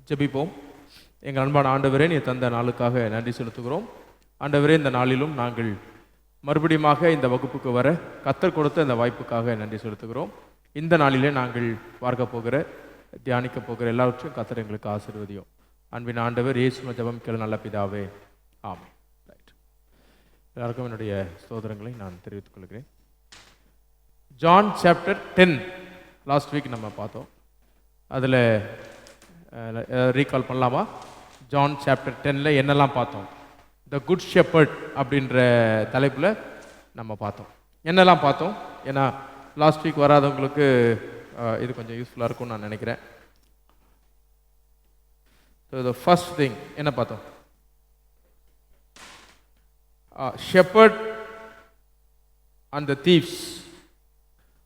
ஜெபிப்போம். எங்கள் அன்பான ஆண்டவரே, நீ தந்த நாளுக்காக நன்றி செலுத்துகிறோம். ஆண்டவரே, இந்த நாளிலும் நாங்கள் மறுபடியுமாக இந்த வகுப்புக்கு வர கர்த்தர் கொடுத்த இந்த வாய்ப்புக்காக நன்றி செலுத்துகிறோம். இந்த நாளிலே நாங்கள் பார்க்க போகிற தியானிக்க போகிற எல்லாவற்றையும் கர்த்தர் எங்களுக்கு ஆசீர்வதியும். அன்பின் ஆண்டவர் இயேசுவின் ஜெபம் கேளு நல்ல பிதாவே, ஆமென். ரைட், எல்லாருக்கும் என்னுடைய ஸ்தோத்திரங்களை நான் தெரிவித்துக் கொள்கிறேன். ஜான் சாப்டர் 10 லாஸ்ட் வீக் நம்ம பார்த்தோம். அதில் ரீகால் பண்ணலாமா? ஜான் சாப்டர் 10 என்னெல்லாம் பார்த்தோம்? த குட் ஷெப்பர்ட் அப்படின்ற தலைப்பில் நம்ம பார்த்தோம். என்னெல்லாம் பார்த்தோம்? ஏன்னா லாஸ்ட் வீக் வராதவங்களுக்கு இது கொஞ்சம் யூஸ்ஃபுல்லாக இருக்கும்னு நான் நினைக்கிறேன். ஸோ த ஃபர்ஸ்ட் திங் என்ன பார்த்தோம்? Shepherd and the thieves.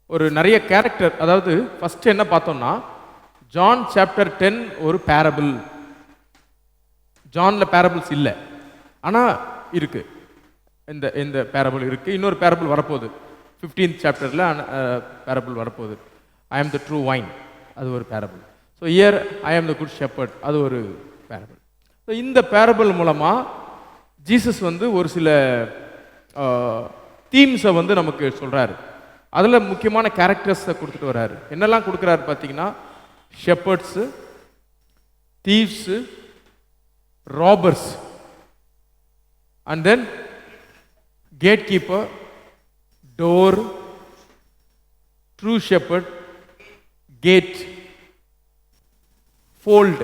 ஒரு நிறைய கேரக்டர், அதாவது ஃபஸ்ட்டு என்ன பார்த்தோம்னா, ஜான் சாப்டர் 10 ஒரு பேரபிள். ஜானில் பேரபிள்ஸ் இல்லை, ஆனால் இருக்கு. இந்த பேரபிள் இருக்கு. இன்னொரு பேரபிள் வரப்போகுது 15th சாப்டரில் பேரபிள் வரப்போகுது. ஐ ஆம் த ட்ரூ வைன், அது ஒரு பேரபிள். ஸோ இயர் ஐ ஆம் த குட் ஷெப்பர்ட், அது ஒரு பேரபிள். ஸோ இந்த பேரபிள் மூலமாக ஜீசஸ் ஒரு சில தீம்ஸை நமக்கு சொல்கிறாரு. அதில் முக்கியமான கேரக்டர்ஸை கொடுத்துட்டு வர்றாரு. என்னெல்லாம் கொடுக்குறாரு பார்த்தீங்கன்னா, shepherds, thieves, robbers, and then gate keeper, door, true shepherd, gate, fold,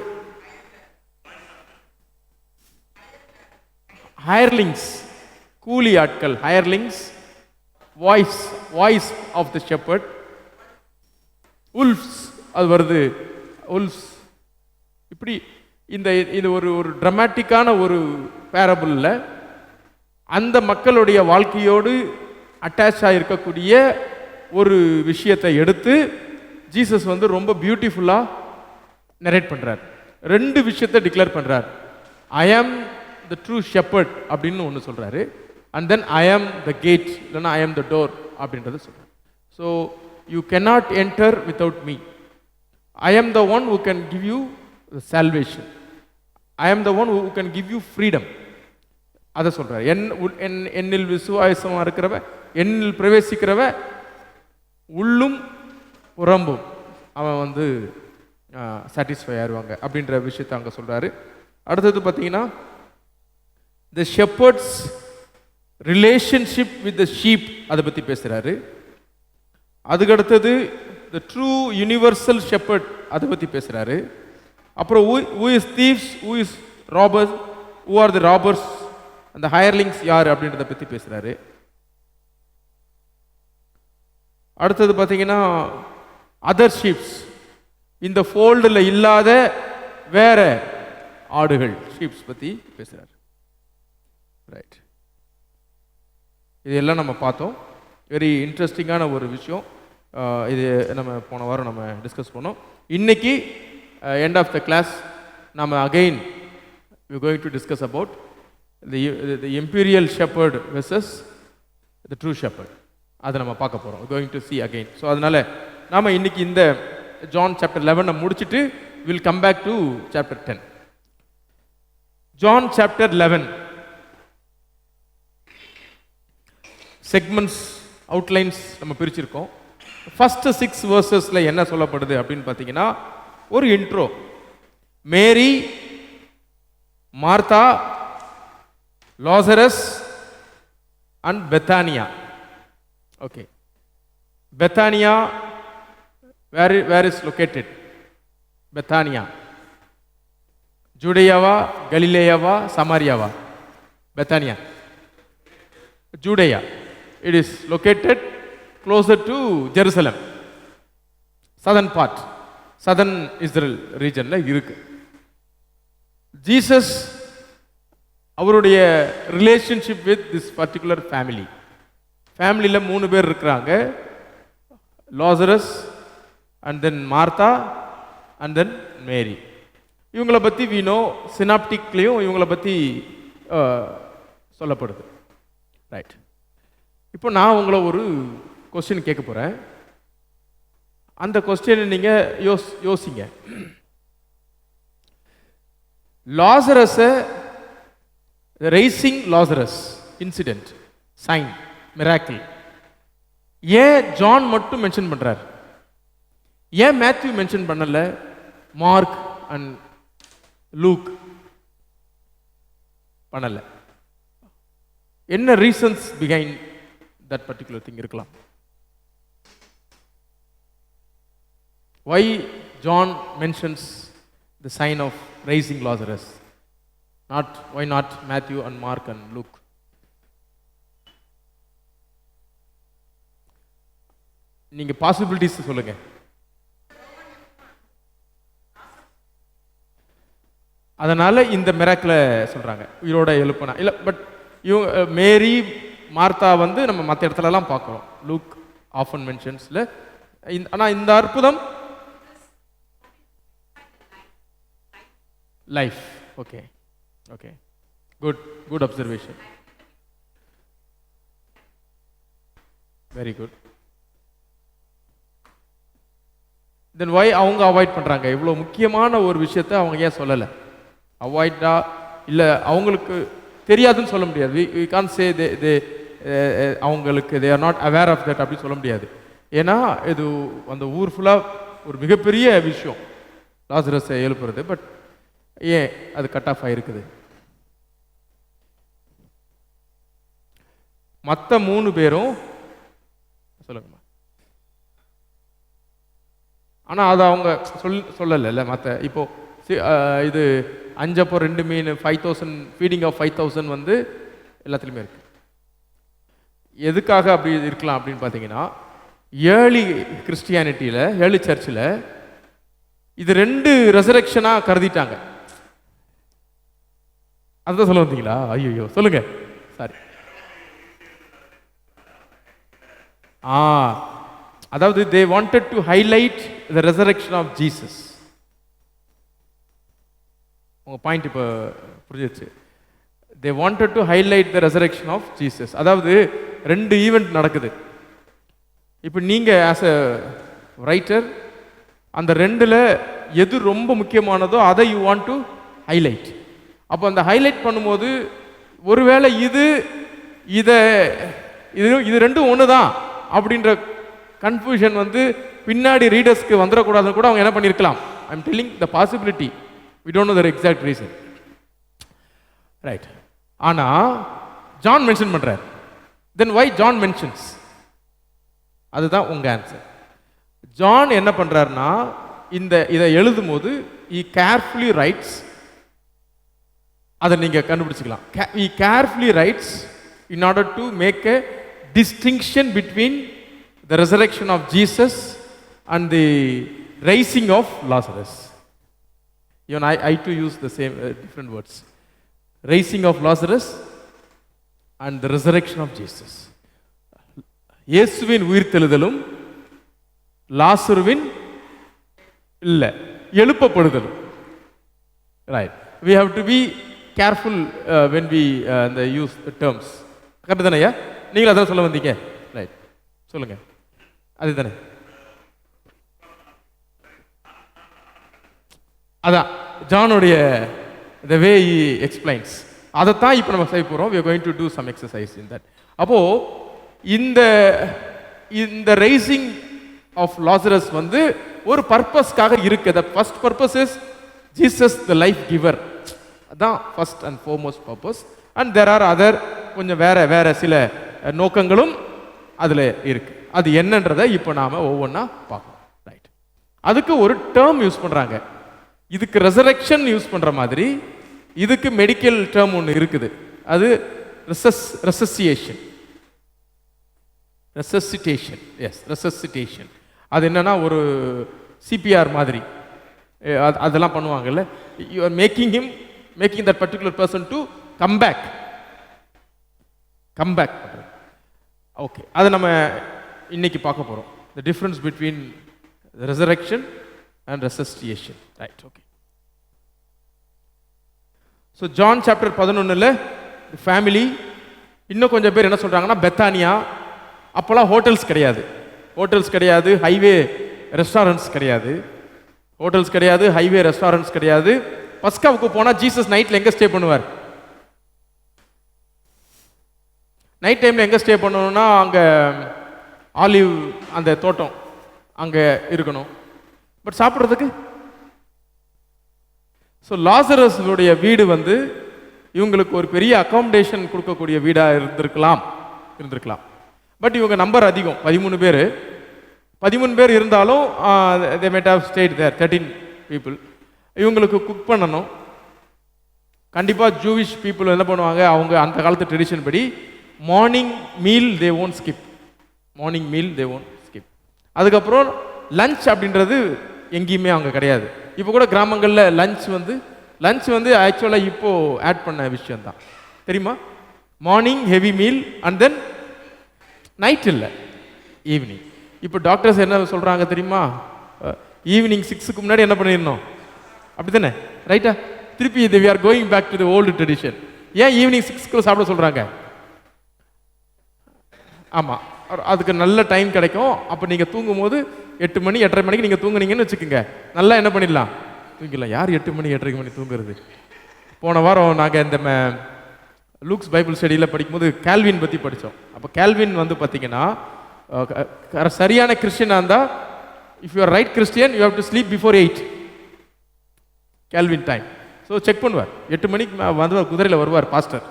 hirelings, கூலி ஆட்கள், hirelings, voice of the shepherd, wolves, அது வருது, உல்ஃப்ஸ். இப்படி இது ஒரு ட்ராமாட்டிக்கான ஒரு பேரபிளில் அந்த மக்களுடைய வாழ்க்கையோடு அட்டாச் ஆகிருக்கக்கூடிய ஒரு விஷயத்தை எடுத்து ஜீசஸ் ரொம்ப பியூட்டிஃபுல்லாக நரேட் பண்ணுறார். ரெண்டு விஷயத்தை டிக்ளேர் பண்ணுறார். ஐ ஆம் த ட்ரூ ஷெப்பர்ட் அப்படின்னு ஒன்று சொல்கிறாரு. அண்ட் தென் ஐ ஆம் த கேட், இல்லைன்னா ஐ ஆம் த டோர் அப்படின்றத சொல்கிறார். So you cannot enter without me. I am the one who can give you salvation. I am the one who can give you freedom. அதை சொல்கிறார். என்னில் விசுவாசமாக இருக்கிறவ, என்னில் பிரவேசிக்கிறவ உள்ளும் புறம்பும் அவன் சாட்டிஸ்ஃபை ஆயிடுவாங்க அப்படின்ற விஷயத்தை அங்கே சொல்கிறாரு. அடுத்தது பார்த்தீங்கன்னா, the shepherd's relationship with the sheep, அதை பற்றி பேசுகிறாரு. அதுக்கடுத்தது த ட்ரூ யூனிவர்சல் ஷெப்பர்ட், அதை பற்றி பேசுகிறாரு. அப்புறம் who is thieves, who is robbers, who are the robbers, அந்த ஹயர்லிங்ஸ் யார் அப்படின்றத பற்றி பேசுகிறாரு. அடுத்தது பார்த்தீங்கன்னா, அதர் ஷீப்ஸ், இந்த ஃபோல்டில் இல்லாத வேற ஆடுகள், ஷீப்ஸ் பற்றி பேசுகிறார். ரைட், இதெல்லாம் நம்ம பார்த்தோம். வெரி இன்ட்ரெஸ்டிங்கான ஒரு விஷயம். இது நம்ம போன வாரம் நம்ம டிஸ்கஸ் பண்ணோம். இன்னைக்கு எண்ட் ஆஃப் த கிளாஸ் நம்ம again we going to discuss about the imperial shepherd versus the true shepherd. அதை நம்ம பார்க்க போகிறோம். Going to see again. So அதனால் நாம் இன்னைக்கு இந்த ஜான் சாப்டர் 11 முடிச்சுட்டு will come back to chapter 10. John chapter 11 segments, outlines நம்ம பிரிச்சிருக்கோம். ஃபர்ஸ்ட் 6 வேர்சஸ்ல என்ன சொல்லப்படுது அப்படின்னு பார்த்தீங்கன்னா, ஒரு intro. Mary, Martha, Lazarus and Bethania. Okay, Bethania, where is located? Bethania ஜூடேயாவா, கலிலேயாவா, சமாரியாவா? Bethania, Judea. It is located closer to Jerusalem, southern part, southern Israel regionல இருக்கு. ஜீசஸ் அவருடைய relationship with this particular family. ஃபேமிலியில் 3 பேர் இருக்கிறாங்க. Lazarus, and then Martha, and then Mary. இவங்களை பற்றி வீணோ சினாப்டிக்லேயும் இவங்களை பற்றி சொல்லப்படுது. ரைட், இப்போ நான் உங்களை ஒரு கொஸ்டின் கேட்க போகிறேன். அந்த கொஸ்டினை நீங்கள் யோசிங்க. லாசரஸை raising Lazarus incident, sign, miracle ஏன் ஜான் மட்டும் மென்ஷன் பண்றார்? ஏன் மேத்யூ மென்ஷன் பண்ணல, மார்க் அண்ட் லூக் பண்ணல? என்ன reasons behind that particular thing இருக்கலாம்? Why John mentions the sign of raising Lazarus? Why not Matthew and Mark and Luke? நீங்க possibilities சொல்லுங்க. அதனால இந்த மிராக்கிளை சொல்றாங்க, உயிரோட எழுப்பினா இல்ல. பட் இவங்க மேரி மார்த்தா வந்து நம்ம மற்ற இடத்துலலாம் பார்க்குறோம். லூக் ஆஃபன் மென்ஷன்ஸ்ல. ஆனால் இந்த அற்புதம் life. Okay okay, good observation, very good. Then why அவங்க அவாய்ட் பண்ணுறாங்க? இவ்வளோ முக்கியமான ஒரு விஷயத்தை அவங்க ஏன் சொல்லலை? அவாய்டா இல்லை அவங்களுக்கு தெரியாதுன்னு சொல்ல முடியாது. வி கான் சே தே அவங்களுக்கு they are not aware of that அப்படின்னு சொல்ல முடியாது. ஏன்னா இது அந்த ஊர் ஃபுல்லாக ஒரு மிகப்பெரிய விஷயம் லாசரஸை எழுப்புறது. பட் ஏன் அது கட் ஆஃப் ஆகிருக்குது? மற்ற 3 பேரும் சொல்லுங்கம்மா. ஆனால் அதை அவங்க சொல்லலை. மற்ற இப்போ இது 5 அப்போ 2 மீன் 5000 ஃபீடிங் ஆஃப் 5000 வந்து எல்லாத்துலேயுமே இருக்கு. எதுக்காக அப்படி இருக்கலாம் அப்படின்னு பார்த்தீங்கன்னா, ஏர்லி கிறிஸ்டியானிட்டியில், ஏர்லி சர்ச்சில் இது 2 ரெசரக்ஷனாக கருதிட்டாங்க. அதுதான் சொல்ல வந்தீங்களா? ஐயோ சொல்லுங்க, சாரி. அதாவது they wanted to highlight the resurrection of Jesus. உங்க பாயிண்ட் இப்போ புரிஞ்சிருச்சு. they wanted to highlight the resurrection of Jesus. அதாவது 2 ஈவெண்ட் நடக்குது. இப்போ நீங்க ஆஸ் எ ரைட்டர் அந்த 2ல எது ரொம்ப முக்கியமானதோ அதை யூ வாண்ட் டு ஹைலைட். அப்போ அந்த ஹைலைட் பண்ணும்போது ஒருவேளை இது 2 ஒன்று தான் அப்படின்ற கன்ஃபியூஷன் வந்து பின்னாடி ரீடர்ஸ்க்கு வந்துடக்கூடாதுன்னு கூட அவங்க என்ன பண்ணியிருக்கலாம். I am telling the possibility. we don't know the exact reason, right? ஆனா ஜான் மென்ஷன் பண்றார். then why John mentions? அதுதான் உங்க ஆன்சர். ஜான் என்ன பண்றாருன்னா, இதை எழுதும் போது he carefully writes. அதை நீங்க கண்டுபிடிச்சிக்கலாம். he carefully writes in order to make a distinction between the resurrection of Jesus and the raising of Lazarus. Even I too use the same different words. Raising of Lazarus and the resurrection of Jesus. இயேசுவின் உயிர்த்தெழுதலும் லாசருவின் இல்ல எழுப்பப்படுதலும். Right. We have to be careful when we use the terms. Correct தானே? நீங்க அதான் சொல்ல வந்தீங்க. Right, சொல்லுங்க. அதுதானே, அதான் ஜானுடைய the way he explains. அதைத்தான் இப்போ நம்ம செய்ய போகிறோம். we are going to do some exercise in that. அப்போ இந்த raising of Lazarus வந்து ஒரு பர்பஸ்க்காக இருக்கு. the first purpose is Jesus the life giver. அதான் first and foremost purpose. and there are other கொஞ்சம் வேற சில நோக்கங்களும் அதில் இருக்கு. அது என்னன்றதை இப்போ நாம ஒவ்வொன்றா பார்ப்போம். ரைட், அதுக்கு ஒரு டேர்ம் யூஸ் பண்றாங்க. இதுக்கு ரெசரக்ஷன் யூஸ் பண்ற மாதிரி இதுக்கு மெடிக்கல் டேர்ம் ஒன்று இருக்குது. அது ரெசசிட்டேஷன். அது என்னன்னா ஒரு சிபிஆர் மாதிரி அதெல்லாம் பண்ணுவாங்கல்ல. You are making that particular person to come back. Okay, அதை நம்ம இன்னைக்கு பார்க்க போறோம். The difference between resurrection and resuscitation. Right, okay. So John chapter 11ல ஃபேமிலி, இன்னும் கொஞ்சம் பேர் என்ன சொல்றாங்கன்னா பெத்தானியா. அப்போலாம் ஹோட்டல்ஸ் கிடையாது, ஹைவே ரெஸ்டாரண்ட்ஸ் கிடையாது. பஸ்காவுக்கு போனால் ஜீசஸ் நைட்டில் எங்கே ஸ்டே பண்ணுவார்? நைட் டைமில் எங்கே ஸ்டே பண்ணணும்னா அங்கே ஆலிவ் அந்த தோட்டம் அங்கே இருக்கணும். பட் சாப்பிட்றதுக்கு ஸோ லாசரஸுடைய வீடு வந்து இவங்களுக்கு ஒரு பெரிய அகாமடேஷன் கொடுக்கக்கூடிய வீடாக இருந்திருக்கலாம். பட் இவங்க நம்பர் அதிகம், 13 பேர் இருந்தாலும் they might have stayed there, 13 people. இவங்களுக்கு குக் பண்ணணும். கண்டிப்பாக ஜூவிஷ் பீப்புள் என்ன பண்ணுவாங்க, அவங்க அந்த காலத்து ட்ரெடிஷன் படி morning meal they won't skip. அதுக்கப்புறம் லஞ்ச் அப்படின்றது எங்கேயுமே அங்கே கிடையாது. இப்போ கூட கிராமங்களில் லஞ்ச் வந்து ஆக்சுவலாக இப்போ ஆட் பண்ண விஷயம் தான் தெரியுமா? Morning heavy meal and then night இல்லை, ஈவினிங். இப்போ டாக்டர்ஸ் என்ன சொல்கிறாங்க தெரியுமா? ஈவினிங் 6க்கு முன்னாடி என்ன பண்ணிடணும், அப்படி தானே? ரைட்டா? திருப்பி we are going back to the old tradition. ஏன் ஈவினிங் 6க்கு சாப்பிட சொல்கிறாங்க? ஆமாம், அதுக்கு நல்ல டைம் கிடைக்கும். அப்போ நீங்கள் தூங்கும் போது 8 மணி 8:30 மணிக்கு நீங்கள் தூங்குனீங்கன்னு வச்சுக்கோங்க, நல்லா என்ன பண்ணிடலாம், தூங்கிடலாம். யார் 8 மணி 8:30 மணி தூங்குறது? போன வாரம் நாங்கள் இந்த லூக்ஸ் பைபிள் ஸ்டடியில் படிக்கும்போது கால்வின் பற்றி படித்தோம். அப்போ கால்வின் வந்து பார்த்தீங்கன்னா சரியான கிறிஸ்டியனாக இருந்தால், if you are right Christian you have to sleep before 8 Calvin time. So check பண்ணுவார். 8 மணிக்கு வந்து குதிரையில் வருவார் பாஸ்டர்.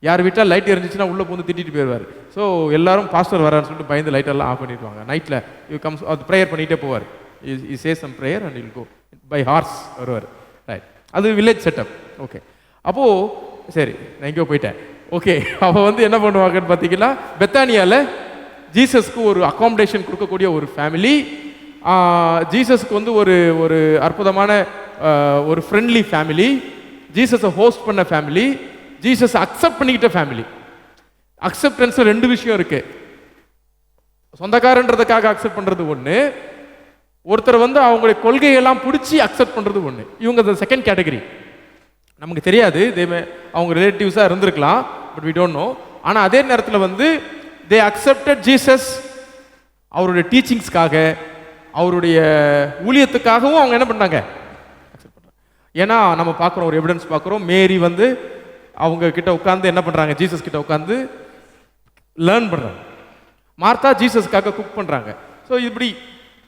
யார் வீட்டில் லைட் எரிஞ்சிச்சுன்னா உள்ளே பூந்து திட்டிட்டு போயிடுவார். ஸோ எல்லாரும் பாஸ்டர் வரான்னு சொல்லிட்டு பயந்து லைட்டெல்லாம் ஆஃப் பண்ணிடுவாங்க. நைட்டில் யூ கம்ஸ் அது ப்ரேயர் பண்ணிகிட்டே போவார். He say some prayer and will go by horse வருவார். ரைட், அது வில்லேஜ் செட்டப். ஓகே, அப்போது சரி நான் எங்கேயோ போயிட்டேன். ஓகே, அப்போ வந்து என்ன பண்ணுவாங்கன்னு பார்த்தீங்கன்னா, பெத்தானியாவில் ஜீசஸ்க்கு ஒரு அகாமடேஷன் கொடுக்கக்கூடிய ஒரு ஃபேமிலி, ஜீசஸ்க்கு வந்து ஒரு அற்புதமான ஒரு ஃப்ரெண்ட்லி ஃபேமிலி, ஜீசஸை ஹோஸ்ட் பண்ண ஃபேமிலி, ஜீசஸ் அக்செப்ட் பண்ணிக்கிட்ட ஃபேமிலி. அக்செப்டன்ஸ் 2 விஷயம் இருக்கு. சொந்தக்காரன்றதுக்காக அக்செப்ட் பண்றது ஒன்று, ஒருத்தர் வந்து அவங்களுடைய கொள்கையெல்லாம் பிடிச்சி அக்செப்ட் பண்றது ஒன்று. இவங்க செகண்ட் கேட்டகரி. நமக்கு தெரியாது, அவங்க ரிலேட்டிவ்ஸாக இருந்திருக்கலாம், பட் வி டோன்ட் நோ. ஆனால் அதே நேரத்தில் வந்து தே அக்செப்டட் ஜீசஸ் அவருடைய டீச்சிங்ஸ்க்காக, அவருடைய ஊழியத்துக்காகவும் அவங்க என்ன பண்ணாங்க, அக்செப்ட் பண்ணாங்க. ஏன்னா நம்ம பார்க்குறோம், ஒரு எவிடன்ஸ் பார்க்குறோம். மேரி வந்து அவங்க கிட்ட உட்காந்து என்ன பண்ணுறாங்க, ஜீசஸ் கிட்ட உட்காந்து லேர்ன் பண்ணுறாங்க. மார்த்தா ஜீசஸ்க்காக குக் பண்ணுறாங்க. ஸோ இப்படி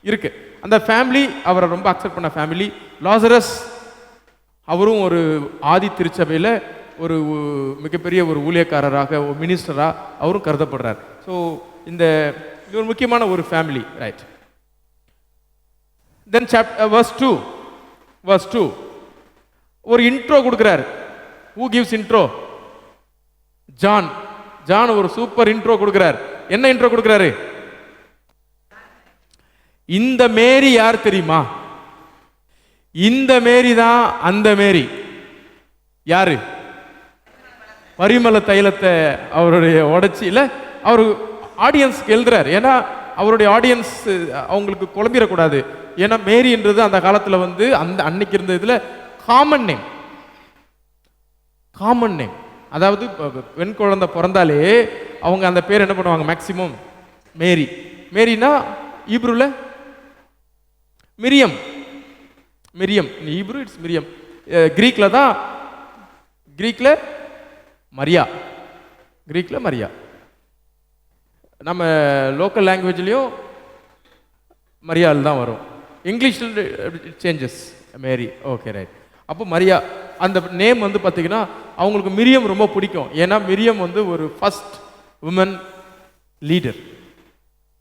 இருக்கு அந்த ஃபேமிலி. அவரை ரொம்ப அக்செப்ட் பண்ண ஃபேமிலி. லாசரஸ் அவரும் ஒரு ஆதி திருச்சபையில் ஒரு மிகப்பெரிய ஒரு ஊழியக்காரராக, ஒரு மினிஸ்டராக அவரும் கருதப்படுறார். ஸோ இது ஒரு முக்கியமான ஒரு ஃபேமிலி. ரைட். தென் verse 2 ஒரு இன்ட்ரோ கொடுக்குறாரு. Who gives intro? ஜான் ஒரு சூப்பர் இன்ட்ரோ கொடுக்கிறார். என்ன இன்ட்ரோ கொடுக்கிறாரு? இந்த மேரி யார் தெரியுமா? இந்த மேரி தான் அந்த மேரி. யாரு? பரிமள தைலத்தை அவருடைய உடைச்சி இல்ல, அவர் ஆடியன்ஸ்க்கு எழுதுறாரு. ஏன்னா அவருடைய ஆடியன்ஸ் அவங்களுக்கு குழம்பிடக்கூடாது. ஏன்னா மேரின்றது அந்த காலத்தில் வந்து அந்த அன்னைக்கு இருந்த இதில் காமன் நேம். அதாவது பெண் குழந்தை பிறந்தாலே அவங்க அந்த பேர் என்ன பண்ணுவாங்க, மேக்சிமம் மேரினா ஈப்ரூல மிரியம். Hebrew it's Miriam. கிரீக்ல மரியா. நம்ம லோக்கல் லாங்குவேஜ்லயும் மரியாள் தான் வரும். இங்கிலீஷில் சேஞ்சஸ் மேரி. Okay, right. அப்போ மரியா அந்த நேம் வந்து பார்த்தீங்கன்னா அவங்களுக்கு மிரியம் ரொம்ப பிடிக்கும். ஏன்னா மிரியம் வந்து ஒரு ஃபர்ஸ்ட் உமன் லீடர்,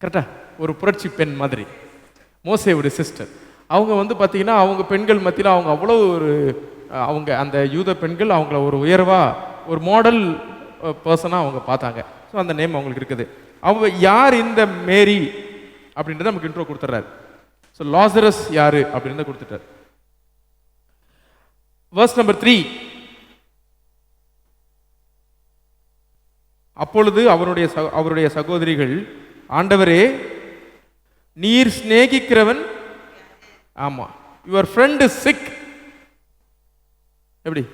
கரெக்டா? ஒரு புரட்சி பெண் மாதிரி, மோசேவுடைய சிஸ்டர். அவங்க வந்து பார்த்தீங்கன்னா அவங்க பெண்கள் மத்தியில் அவங்க அவ்வளோ அவங்க அந்த யூத பெண்கள் அவங்கள ஒரு ஒரு மாடல் பர்சனாக அவங்க பார்த்தாங்க. ஸோ அந்த நேம் அவங்களுக்கு இருக்குது. அவங்க யார் இந்த மேரி அப்படின்றத நமக்கு இன்ட்ரோ கொடுத்துட்றாரு. ஸோ லாசரஸ் யாரு அப்படின்றத கொடுத்துட்டார். verse number 3. அப்பொழுது அவருடைய சகோதரிகள், ஆண்டவரே நீர் சிநேகிக்கிறவன், ஆமா, யுவர் ஃப்ரெண்ட் இஸ் சிக். எப்படி?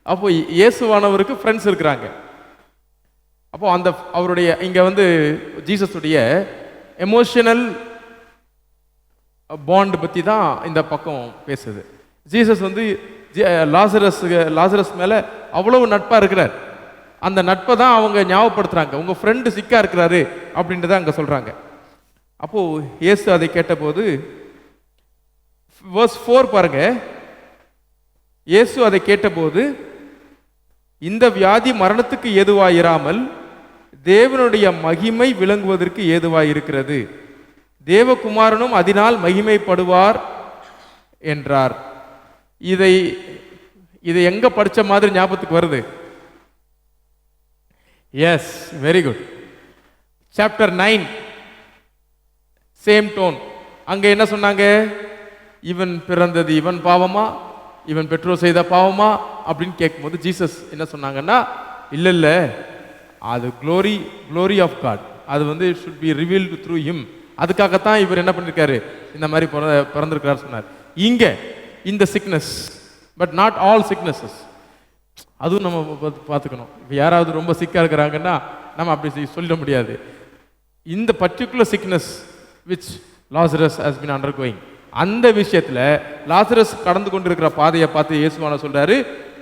அப்போ இயேசுவானவருக்கு ஃப்ரெண்ட்ஸ் இருக்கிறாங்க. அப்போ அந்த அவருடைய இங்க வந்து ஜீசஸுடைய எமோஷனல் பாண்ட் பற்றி தான் இந்த பக்கம் பேசுது. ஜீசஸ் வந்து லாசரஸ் மேலே அவ்வளவு நட்பாக இருக்கிறார். அந்த நட்பை தான் அவங்க ஞாபகப்படுத்துகிறாங்க. உங்கள் ஃப்ரெண்டு சிக்காக இருக்கிறாரு அப்படின்றத அங்கே சொல்கிறாங்க. அப்போது இயேசு அதை கேட்டபோது verse 4 பாருங்க. இயேசு அதை கேட்டபோது, இந்த வியாதி மரணத்துக்கு ஏதுவாயிராமல் தேவனுடைய மகிமை விளங்குவதற்கு ஏதுவாயிருக்கிறது, தேவகுமாரனும் அதனால் மகிமைப்படுவார் என்றார். இதை எங்க படிச்ச மாதிரி ஞாபகத்துக்கு வருது? Yes, very good. Chapter 9 same tone. அங்க என்ன சொன்னாங்க? இவன் பிறந்தது இவன் பாவமா, இவன் பெற்றோர் செய்த பாவமா அப்படின்னு கேட்கும்போது ஜீசஸ் என்ன சொன்னாங்கன்னா, இல்ல அது glory of God, அது வந்து should be revealed through him. அதுக்காகத்தான் இவர் என்ன பண்ணிருக்காரு, இந்த மாதிரி பிறந்திருக்கிறார் சொன்னார். இங்க இந்த sickness, but not all sicknesses, அதுவும் நம்ம பார்த்துக்கணும். இப்போ யாராவது ரொம்ப சிக்கா இருக்கிறாங்கன்னா நம்ம அப்படி சொல்ல முடியாது. இந்த particular sickness which Lazarus has been undergoing, அந்த விஷயத்தில் லாசரஸ் கடந்து கொண்டிருக்கிற பாதையை பார்த்து இயேசுவான சொல்றாரு,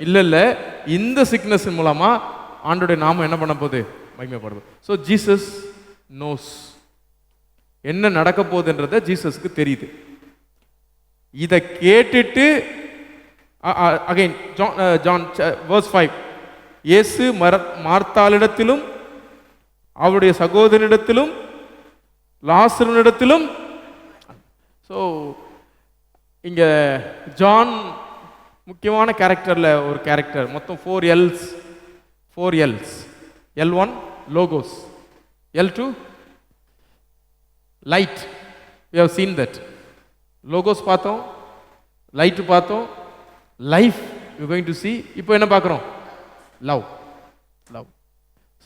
இல்ல இந்த சிக்னஸ் மூலமா ஆண்டோடைய நாமம் என்ன பண்ண போகுது, மகிமைப்படுது. ஸோ ஜீசஸ் நோஸ் என்ன நடக்க போகுதுன்றத ஜீசஸ்க்கு தெரியுது. இதை கேட்டுட்டு அகைன் ஜான் verse 5, இயேசு மார்த்தாளிடத்திலும் அவருடைய சகோதரனிடத்திலும் லாசருனிடத்திலும். ஸோ இங்க ஜான் முக்கியமான கேரக்டர்ல ஒரு கேரக்டர். மொத்தம் 4 L's. L1 logos, L2 light. we have seen that. Logos பார்த்தோம், லைட் பார்த்தோம், life we are going to see. இப்போ என்ன பார்க்குறோம்? லவ்.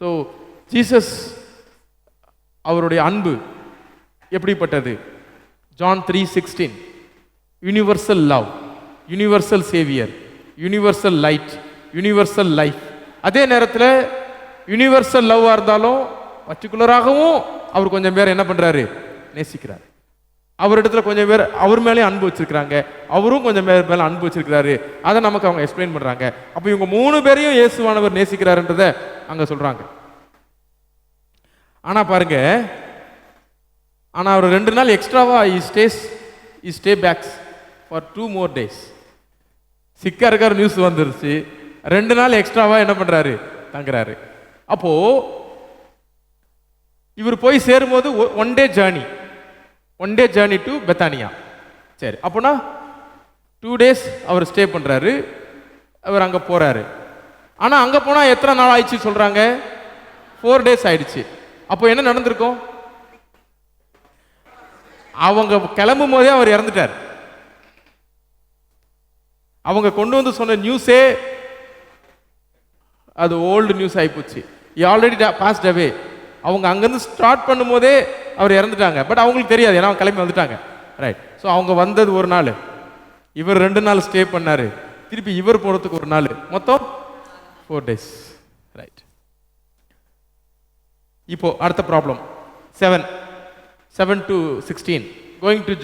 ஸோ ஜீசஸ் அவருடைய அன்பு எப்படிப்பட்டது? John 3:16, universal love, universal Xavier, universal light, universal life. அதே நேரத்தில் யூனிவர்சல் லவ்வாக இருந்தாலும் பர்டிகுலராகவும் அவர் கொஞ்சம் பேர் என்ன பண்ணுறாரு, நேசிக்கிறார். அவரிடத்துல கொஞ்சம் பேர் அவர் மேலே அன்பு வச்சிருக்கிறாங்க, அவரும் கொஞ்சம் பேர் மேலே அன்பு வச்சிருக்கிறாரு. அதை நமக்கு அவங்க எக்ஸ்பிளைன் பண்ணுறாங்க. அப்போ இவங்க 3 பேரையும் இயேசுவானவர் நேசிக்கிறாருன்றதை அங்கே சொல்கிறாங்க. ஆனால் பாருங்க, ஆனால் அவர் 2 நாள் எக்ஸ்ட்ராவா stay backs for 2 more days. சிக்கா இருக்கார் நியூஸ் வந்துருச்சு, 2 நாள் எக்ஸ்ட்ராவா என்ன பண்றாரு, தங்குறாரு. அப்போ இவர் போய் சேரும்போது one day journey to Bethany. சரி, அப்போனா 2 days அவர் ஸ்டே பண்றாரு, அவர் அங்க போறாரு. ஆனா அங்க போனா எத்தனை நாள் ஆயிடுச்சு சொல்றாங்க? 4 days ஆயிடுச்சு. அப்போ என்ன நடந்திருக்கும்? அவங்க கிளம்பும் போதே அவர் இறந்துட்டார். அவங்க கொண்டு வந்து சொன்ன நியூஸே அது ஓல்டு நியூஸ் ஆயிப்போச்சு. ஆல்ரெடி பாஸ்ட் அவே. அவங்க அங்கேருந்து ஸ்டார்ட் பண்ணும் போதே அவர் இறந்துட்டாங்க. பட் அவங்களுக்கு தெரியாது, ஏன்னா அவங்க கிளம்பி வந்துட்டாங்க. ரைட். ஸோ அவங்க வந்தது 1 நாள், இவர் 2 நாள் ஸ்டே பண்ணாரு, திருப்பி இவர் போகிறதுக்கு 1 நாள், மொத்தம் 4 days. ரைட். இப்போ அடுத்த problem 7 to 16, going to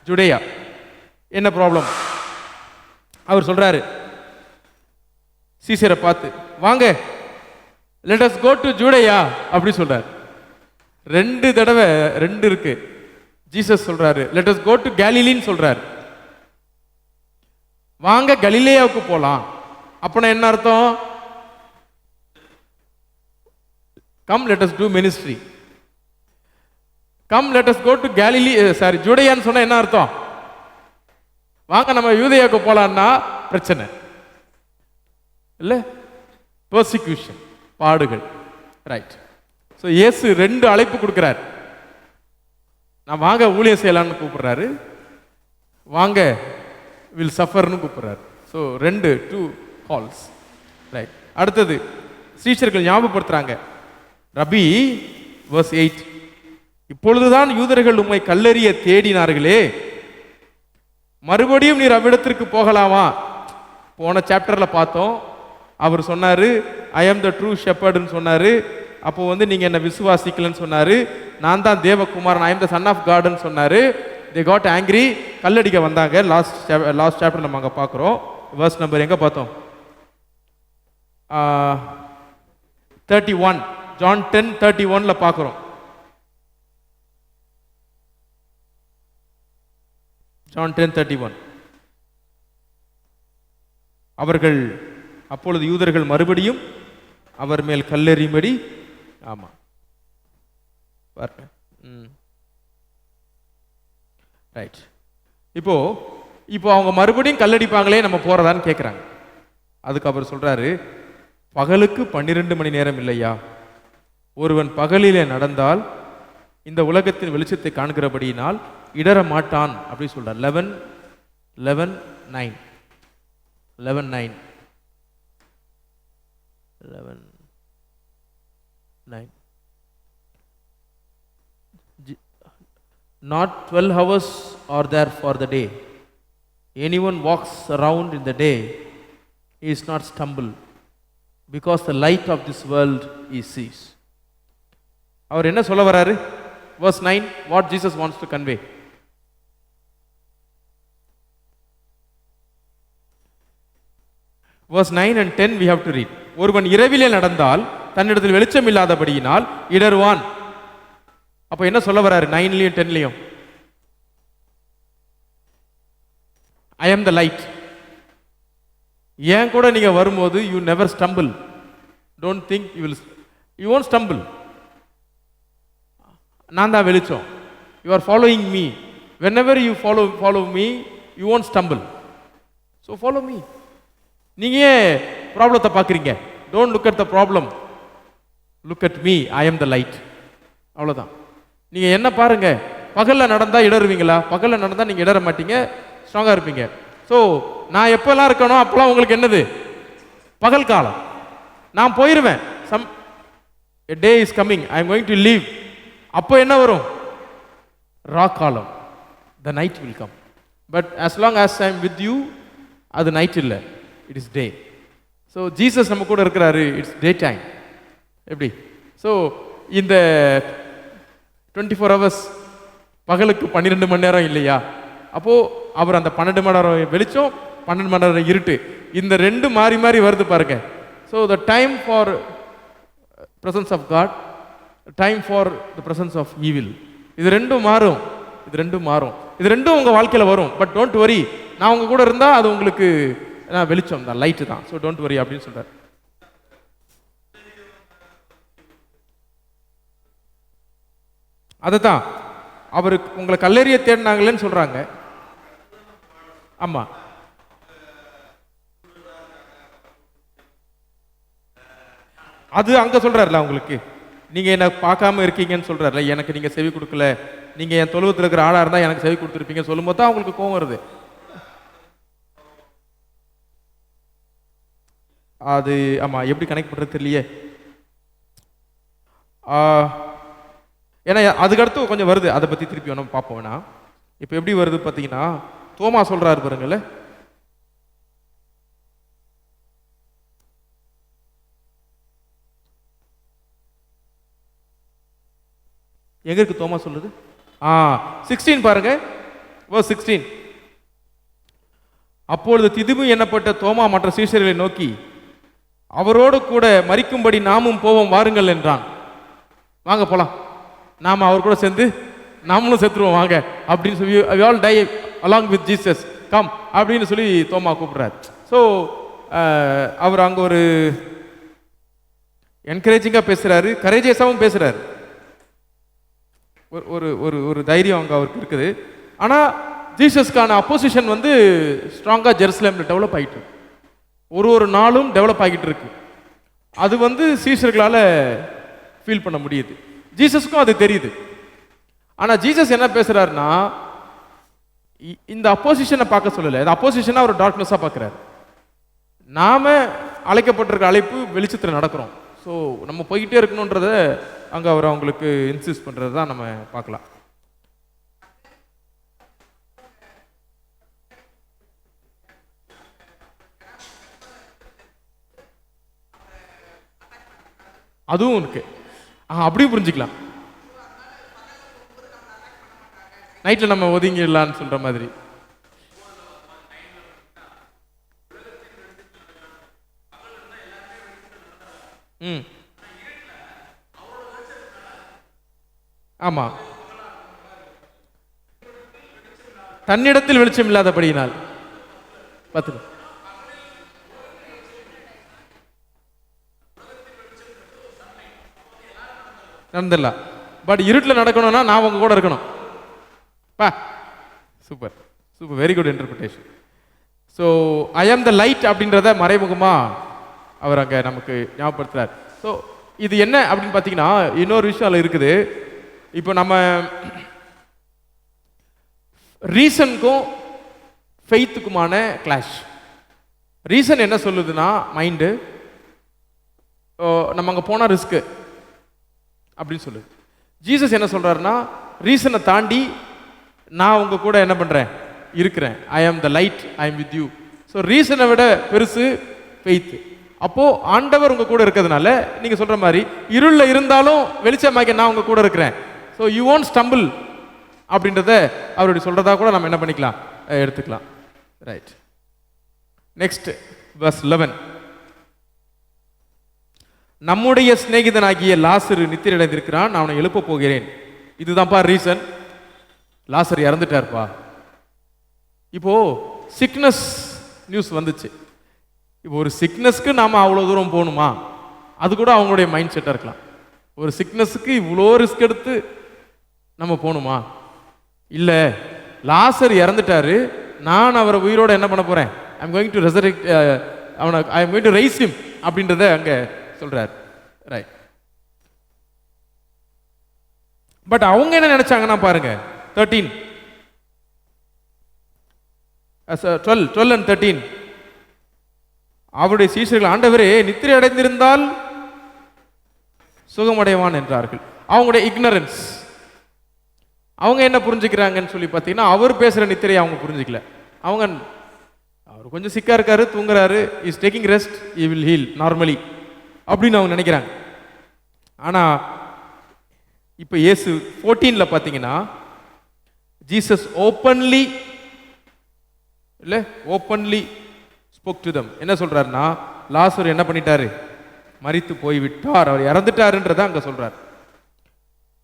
Judea. என்ன ப்ராப்ளம்? அவர் சொல்றாரு சீசரை பார்த்து, வாங்க let us go to Judea அப்படி சொல்றாரு. 2 தடவை 2 இருக்கு. ஜீசஸ் சொல்றாரு லெட் அஸ் கோ டு கேலிலின்னு சொல்றாரு. வாங்க கலிலேயாவுக்கு போலாம். அப்பனா என்ன அர்த்தம்? Come let us do ministry. Come let us go to ஜூடேயான்னு சொன்னா என்ன அர்த்தம்? வாங்க நம்ம யூதேயாவுக்கு போலான்னா பிரச்சனை இல்ல, பெர்சிக்யூஷன், பாடுகள். ரைட். ஸோ இயேசு 2 அழைப்பு கொடுக்கிறார். நான் வாங்க ஊழியம் செய்யலான்னு கூப்பிடுறாரு, வாங்க வில் சஃபர்னு கூப்பிடுறாரு. So 2 calls. ரைட். அடுத்தது சீஷர்கள் ஞாபகப்படுத்துறாங்க, ரபி verse 8, இப்பொழுதுதான் யூதர்கள் உம்மை கல்லெறிய தேடினார்களே, மறுபடியும் நீர் அவ்விடத்திற்கு போகலாமா? போன சாப்டர்ல பார்த்தோம், அவர் சொன்னாரு ஐ ஆம் த ட்ரூ ஷெப்பர்ட்னு சொன்னாரு. அப்போ வந்து நீங்க என்ன விசுவாசிக்கலன்னு சொன்னாரு. நான் தான் தேவகுமாரன், ஐ ஆம் த சன் ஆஃப் காட்னு சொன்னாரு. தே காட் ஆங்கிரி, கல்லடிக்க வந்தாங்க. லாஸ்ட் சாப்டர் நம்ம அங்கே பார்க்குறோம். வேர்ஸ் நம்பர் எங்க பார்த்தோம்? 31. ஜான் 10:31ல பார்க்கிறோம். ஜான் 10:31. அவர்கள் அப்பொழுது யூதர்கள் மறுபடியும் அவர் மேல் கல்லெறியும்படி, ஆமா ரைட். இப்போ அவங்க மறுபடியும் கல்லடிப்பாங்களே, நம்ம போறதான்னு கேட்குறாங்க. அதுக்கு அவர் சொல்றாரு, பகலுக்கு 12 மணி நேரம் இல்லையா? ஒருவன் பகலிலே நடந்தால் இந்த உலகத்தின் வெளிச்சத்தை காண்கிறபடியினால் இடற மாட்டான் அப்படி சொல்றார். 11:9 Not 12 hours are there for the day. Anyone walks around in the day is not stumble, because the light of this world is sees. அவர் என்ன சொல்ல வராரு? verse 9, what Jesus wants to convey. verse 9 and 10 we have to read. ஒருவன் இரவிலே நடந்தால் தன்னிடத்தில் வெளிச்சம் இல்லாதபடியினால் இடறுவான். அப்ப என்ன சொல்ல வராரு 9லயும் 10லயும்? I am the light. ஏன் கூட நீங்க வரும்போது you never stumble. Don't think you won't stumble. நான் தான் வெளிச்சம். You are following me. Whenever you follow me, you won't stumble. So follow me. நீங்க ப்ராப்ளத்தை பார்க்குறீங்க? Don't look at the problem. Look at me. I am the light. அவ்வளவுதான். நீங்க என்ன பாருங்க, பகல்ல நடந்தா இடறுவீங்களா? பகல்ல நடந்தா நீங்க இடற மாட்டீங்க, ஸ்ட்ராங்கா இருப்பீங்க. ஸோ நான் எப்பெல்லாம் இருக்கணும் அப்பெல்லாம் உங்களுக்கு என்னது? பகல் காலம். நான் போயிருவேன். A day is coming, I am going to leave. அப்போ என்ன வரும்? ரா காலம். The night will come. But as long as I am with you, அது நைட் இல்லை, it is day. So Jesus நம்ம கூட இருக்கிறாரு, இட்ஸ் டே டைம். எப்படி? ஸோ இந்த 24 hours பகலுக்கு 12 மணி நேரம் இல்லையா? அப்போ அவர் அந்த 12 மணி நேரம் வெளிச்சம், 12 மணி நேரம் இருட்டு, இந்த ரெண்டு மாறி மாறி வருது பாருங்க. So the time for presence of God, time for the presence of evil, இது ரெண்டும் மாறும். இது ரெண்டும் உங்க வாழ்க்கையில வரும். பட் டோன்ட் வரி, நான் உங்க கூட இருந்தா அது உங்களுக்கு வெளிச்சம் தான், லைட்டு தான். ஸோ டோன்ட் வரி அப்படின்னு சொல்றாரு. அதுதான் அவருக்கு உங்களை கல்லெறிய தேடினாங்களேன்னு சொல்றாங்க. ஆமா, அது அங்க சொல்றாருல உங்களுக்கு, நீங்க என்ன பார்க்காம இருக்கீங்கன்னு சொல்றாருல, எனக்கு நீங்க செவி கொடுக்கல, நீங்க என் தொழுவத்தில் இருக்கிற ஆளா இருந்தா எனக்கு செவி கொடுத்துருப்பீங்க சொல்லும் போது தான் அவங்களுக்கு கோவம் வருது. அது ஆமா, எப்படி கனெக்ட் பண்றது தெரியலையே. ஏன்னா அதுக்கடுத்து கொஞ்சம் வருது, அதை பத்தி திருப்பி வேணும் பார்ப்போம். வேணா இப்போ எப்படி வருது பார்த்தீங்கன்னா, தோமா சொல்றாரு பாருங்கள, எங்க இருக்கு தோமா சொல்றது? 16 பாருங்க, verse 16. அப்பொழுது திதுமு எண்ணப்பட்ட தோமா மற்ற சீஷர்களை நோக்கி, அவரோடு கூட மரிக்கும்படி நாமும் போவோம் வாருங்கள் என்றான். வாங்க போலாம், நாம அவர் கூட சேர்ந்து நாமளும் செத்துருவோம் வாங்க அப்படின்னு சொல்லி, we all die along with Jesus, come அப்படின்னு சொல்லி தோமா கூப்பிடுறாரு. ஸோ அவர் அங்க ஒரு என்கரேஜிங்கா பேசுறாரு, கரேஜியஸாவும் பேசுறாரு. ஒரு ஒரு ஒரு தைரியம் அங்க அவருக்கு இருக்குது. ஆனா ஜீசஸ்க்கான அப்போசிஷன் வந்து ஸ்ட்ராங்கா ஜெருசலேம்ல டெவலப் ஆகிட்டு இருக்கு, ஒரு நாளும் டெவலப் ஆகிட்டு இருக்கு. அது வந்து சீஷர்களால ஃபீல் பண்ண முடியுது, ஜீசஸ்க்கும் அது தெரியுது. ஆனா ஜீசஸ் என்ன பேசுறாருன்னா, இந்த அப்போசிஷனை பார்க்க சொல்லல, இந்த அப்போசிஷனை அவர் டார்க்னஸா பார்க்கிறாரு. நாம அழைக்கப்பட்டிருக்க அழைப்பு வெளிச்சத்தில் நடக்கிறோம். ஸோ நம்ம போய்கிட்டே இருக்கணுன்றத அங்க அவர் அவங்களுக்கு இன்சிஸ்ட் பண்றது தான் நம்ம பார்க்கலாம். அதுவும் இருக்கு, அப்படியும் புரிஞ்சுக்கலாம். நைட்ல நம்ம ஒதுங்கிடலான்னு சொல்ற மாதிரி. ம் ஆமா, தன்னிடத்தில் வெளிச்சம் இல்லாதபடியினால் பார்த்து நடந்துடலாம். பட் இருட்டில் நடக்கணும்னா நான் உங்க கூட இருக்கணும். பா super super, very good interpretation. So I ஆம் த லைட் அப்படின்றத மறைமுகமா அவர் அங்கே நமக்கு ஞாபகப்படுத்துறார். ஸோ இது என்ன அப்படின்னு பார்த்தீங்கன்னா இன்னொரு விஷயம் அதில் இருக்குது. இப்போ நம்ம ரீசனுக்கும் ஃபெய்த்துக்குமான கிளாஷ். ரீசன் என்ன சொல்லுதுன்னா மைண்டு நம்ம அங்கே போனால் ரிஸ்க்கு அப்படின்னு சொல்லுது. ஜீசஸ் என்ன சொல்றாருன்னா ரீசனை தாண்டி நான் உங்க கூட என்ன பண்றேன், இருக்கிறேன். ஐ ஆம் த லைட், ஐ ஆம் வித் யூ. ஸோ ரீசனை விட பெருசு ஃபெய்த். அப்போ ஆண்டவர் உங்க கூட இருக்கிறதுனால நீங்க சொல்ற மாதிரி இருளில் இருந்தாலும் வெளிச்சமாக்க நான் உங்க கூட இருக்கிறேன். ஸோ யூ ஒன்ட் ஸ்டம்பிள் அப்படின்றத அவருடைய சொல்றதா கூட நம்ம என்ன பண்ணிக்கலாம், எடுத்துக்கலாம். ரைட். Next verse 11. நம்முடைய சிநேகிதனாகிய லாசரு நித்திரையடைந்திருக்கிறான், நான் அவனை எழுப்ப போகிறேன். இதுதான்ப்பா ரீசன். லாசர் இறந்துட்டார்ப்பா. இப்போ சிக்னஸ் நியூஸ் வந்துச்சு. இப்போ ஒரு சிக்னஸ்க்கு நாம அவ்வளோ தூரம் போகணுமா? அது கூட அவங்களுடைய மைண்ட் செட்டாக இருக்கலாம். ஒரு சிக்னஸுக்கு இவ்வளோ ரிஸ்க் எடுத்து நம்ம போகணுமா? இல்லை, லாசர் இறந்துட்டாரு, நான் அவரை உயிரோட என்ன பண்ண போறேன், ஐ எம் கோயிங் டு ரெசரெக்ட் அவனை, I am going to rice him அப்படின்றத அங்கே சொல்றார். ரைட். பட் அவங்க என்ன நினைச்சாங்கன்னா பாருங்க 13 12 and 13. அவருடைய சீஷர்கள் ஆண்டவரே நித்திரை அடைந்திருந்தால் சுகமடைவான் என்றார்கள். அவங்களுடைய இக்னரன்ஸ். அவங்க என்ன புரிஞ்சுக்கிறாங்கன்னு சொல்லி பார்த்தீங்கன்னா அவர் பேசுற நித்திரையை அவங்க புரிஞ்சுக்கல. அவங்க அவர் கொஞ்சம் சிக்கா இருக்காரு, தூங்குறாரு, is taking rest, he will heal normally அப்படின்னு அவங்க நினைக்கிறாங்க. ஆனா இப்போ இயேசு 14ல பார்த்தீங்கன்னா Jesus openly spoke to them. என்ன சொல்றாருன்னா லாசர் என்ன பண்ணிட்டாரு, மரித்து போய்விட்டார், அவர் இறந்துட்டாருன்றத அங்க சொல்றார்.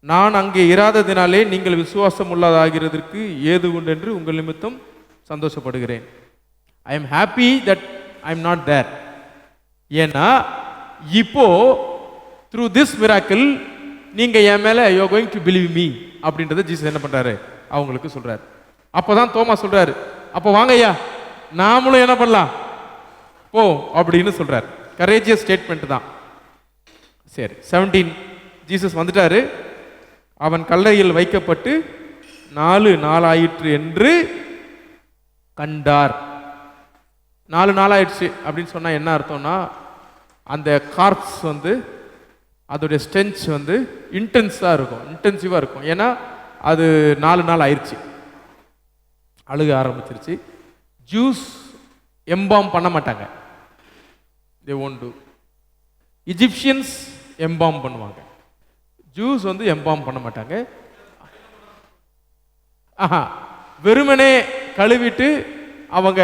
நான் அங்கே இராததினாலே நீங்கள் விசுவாசம் உள்ளதாகிறதற்கு ஏது உண்டு என்று உங்கள் நிமித்தம் சந்தோஷப்படுகிறேன். I am happy that I am not there. ஏன்னா இப்போ த்ரூ திஸ் மிராக்கிள் நீங்க என் மேல you are going to believe me அப்படின்றத ஜீசஸ் என்ன பண்றாரு, அவங்களுக்கு சொல்றாரு. அப்பதான் தோமா சொல்றாரு, அப்போ வாங்க ஐயா நாமளும் என்ன பண்ணலாம் போ அப்படின்னு சொல்றாரு. கரேஜியஸ் ஸ்டேட்மெண்ட் தான். சரி, 17 ஜீசஸ் வந்துட்டாரு. அவன் கல்லறையில் வைக்கப்பட்டு 4 நாள் ஆயிற்று என்று கண்டார். 4 நாள் ஆயிடுச்சு அப்படின்னு சொன்னா என்ன அர்த்தம்னா அந்த கார்ப்ஸ் வந்து அதோடைய ஸ்ட்ரென்ச் வந்து இன்டென்ஸாக இருக்கும், இன்டென்சிவாக இருக்கும். ஏன்னா அது 4 நாள் ஆயிடுச்சு, அழுக ஆரம்பிச்சிருச்சு. ஜூஸ் எம்பாம் பண்ண மாட்டாங்க, they won't do. இஜிப்சியன்ஸ் எம்பாம் பண்ணுவாங்க, ஜூஸ் வந்து எம்பாம் பண்ண மாட்டாங்க. ஆஹா, வெறுமனே கழுவிட்டு அவங்க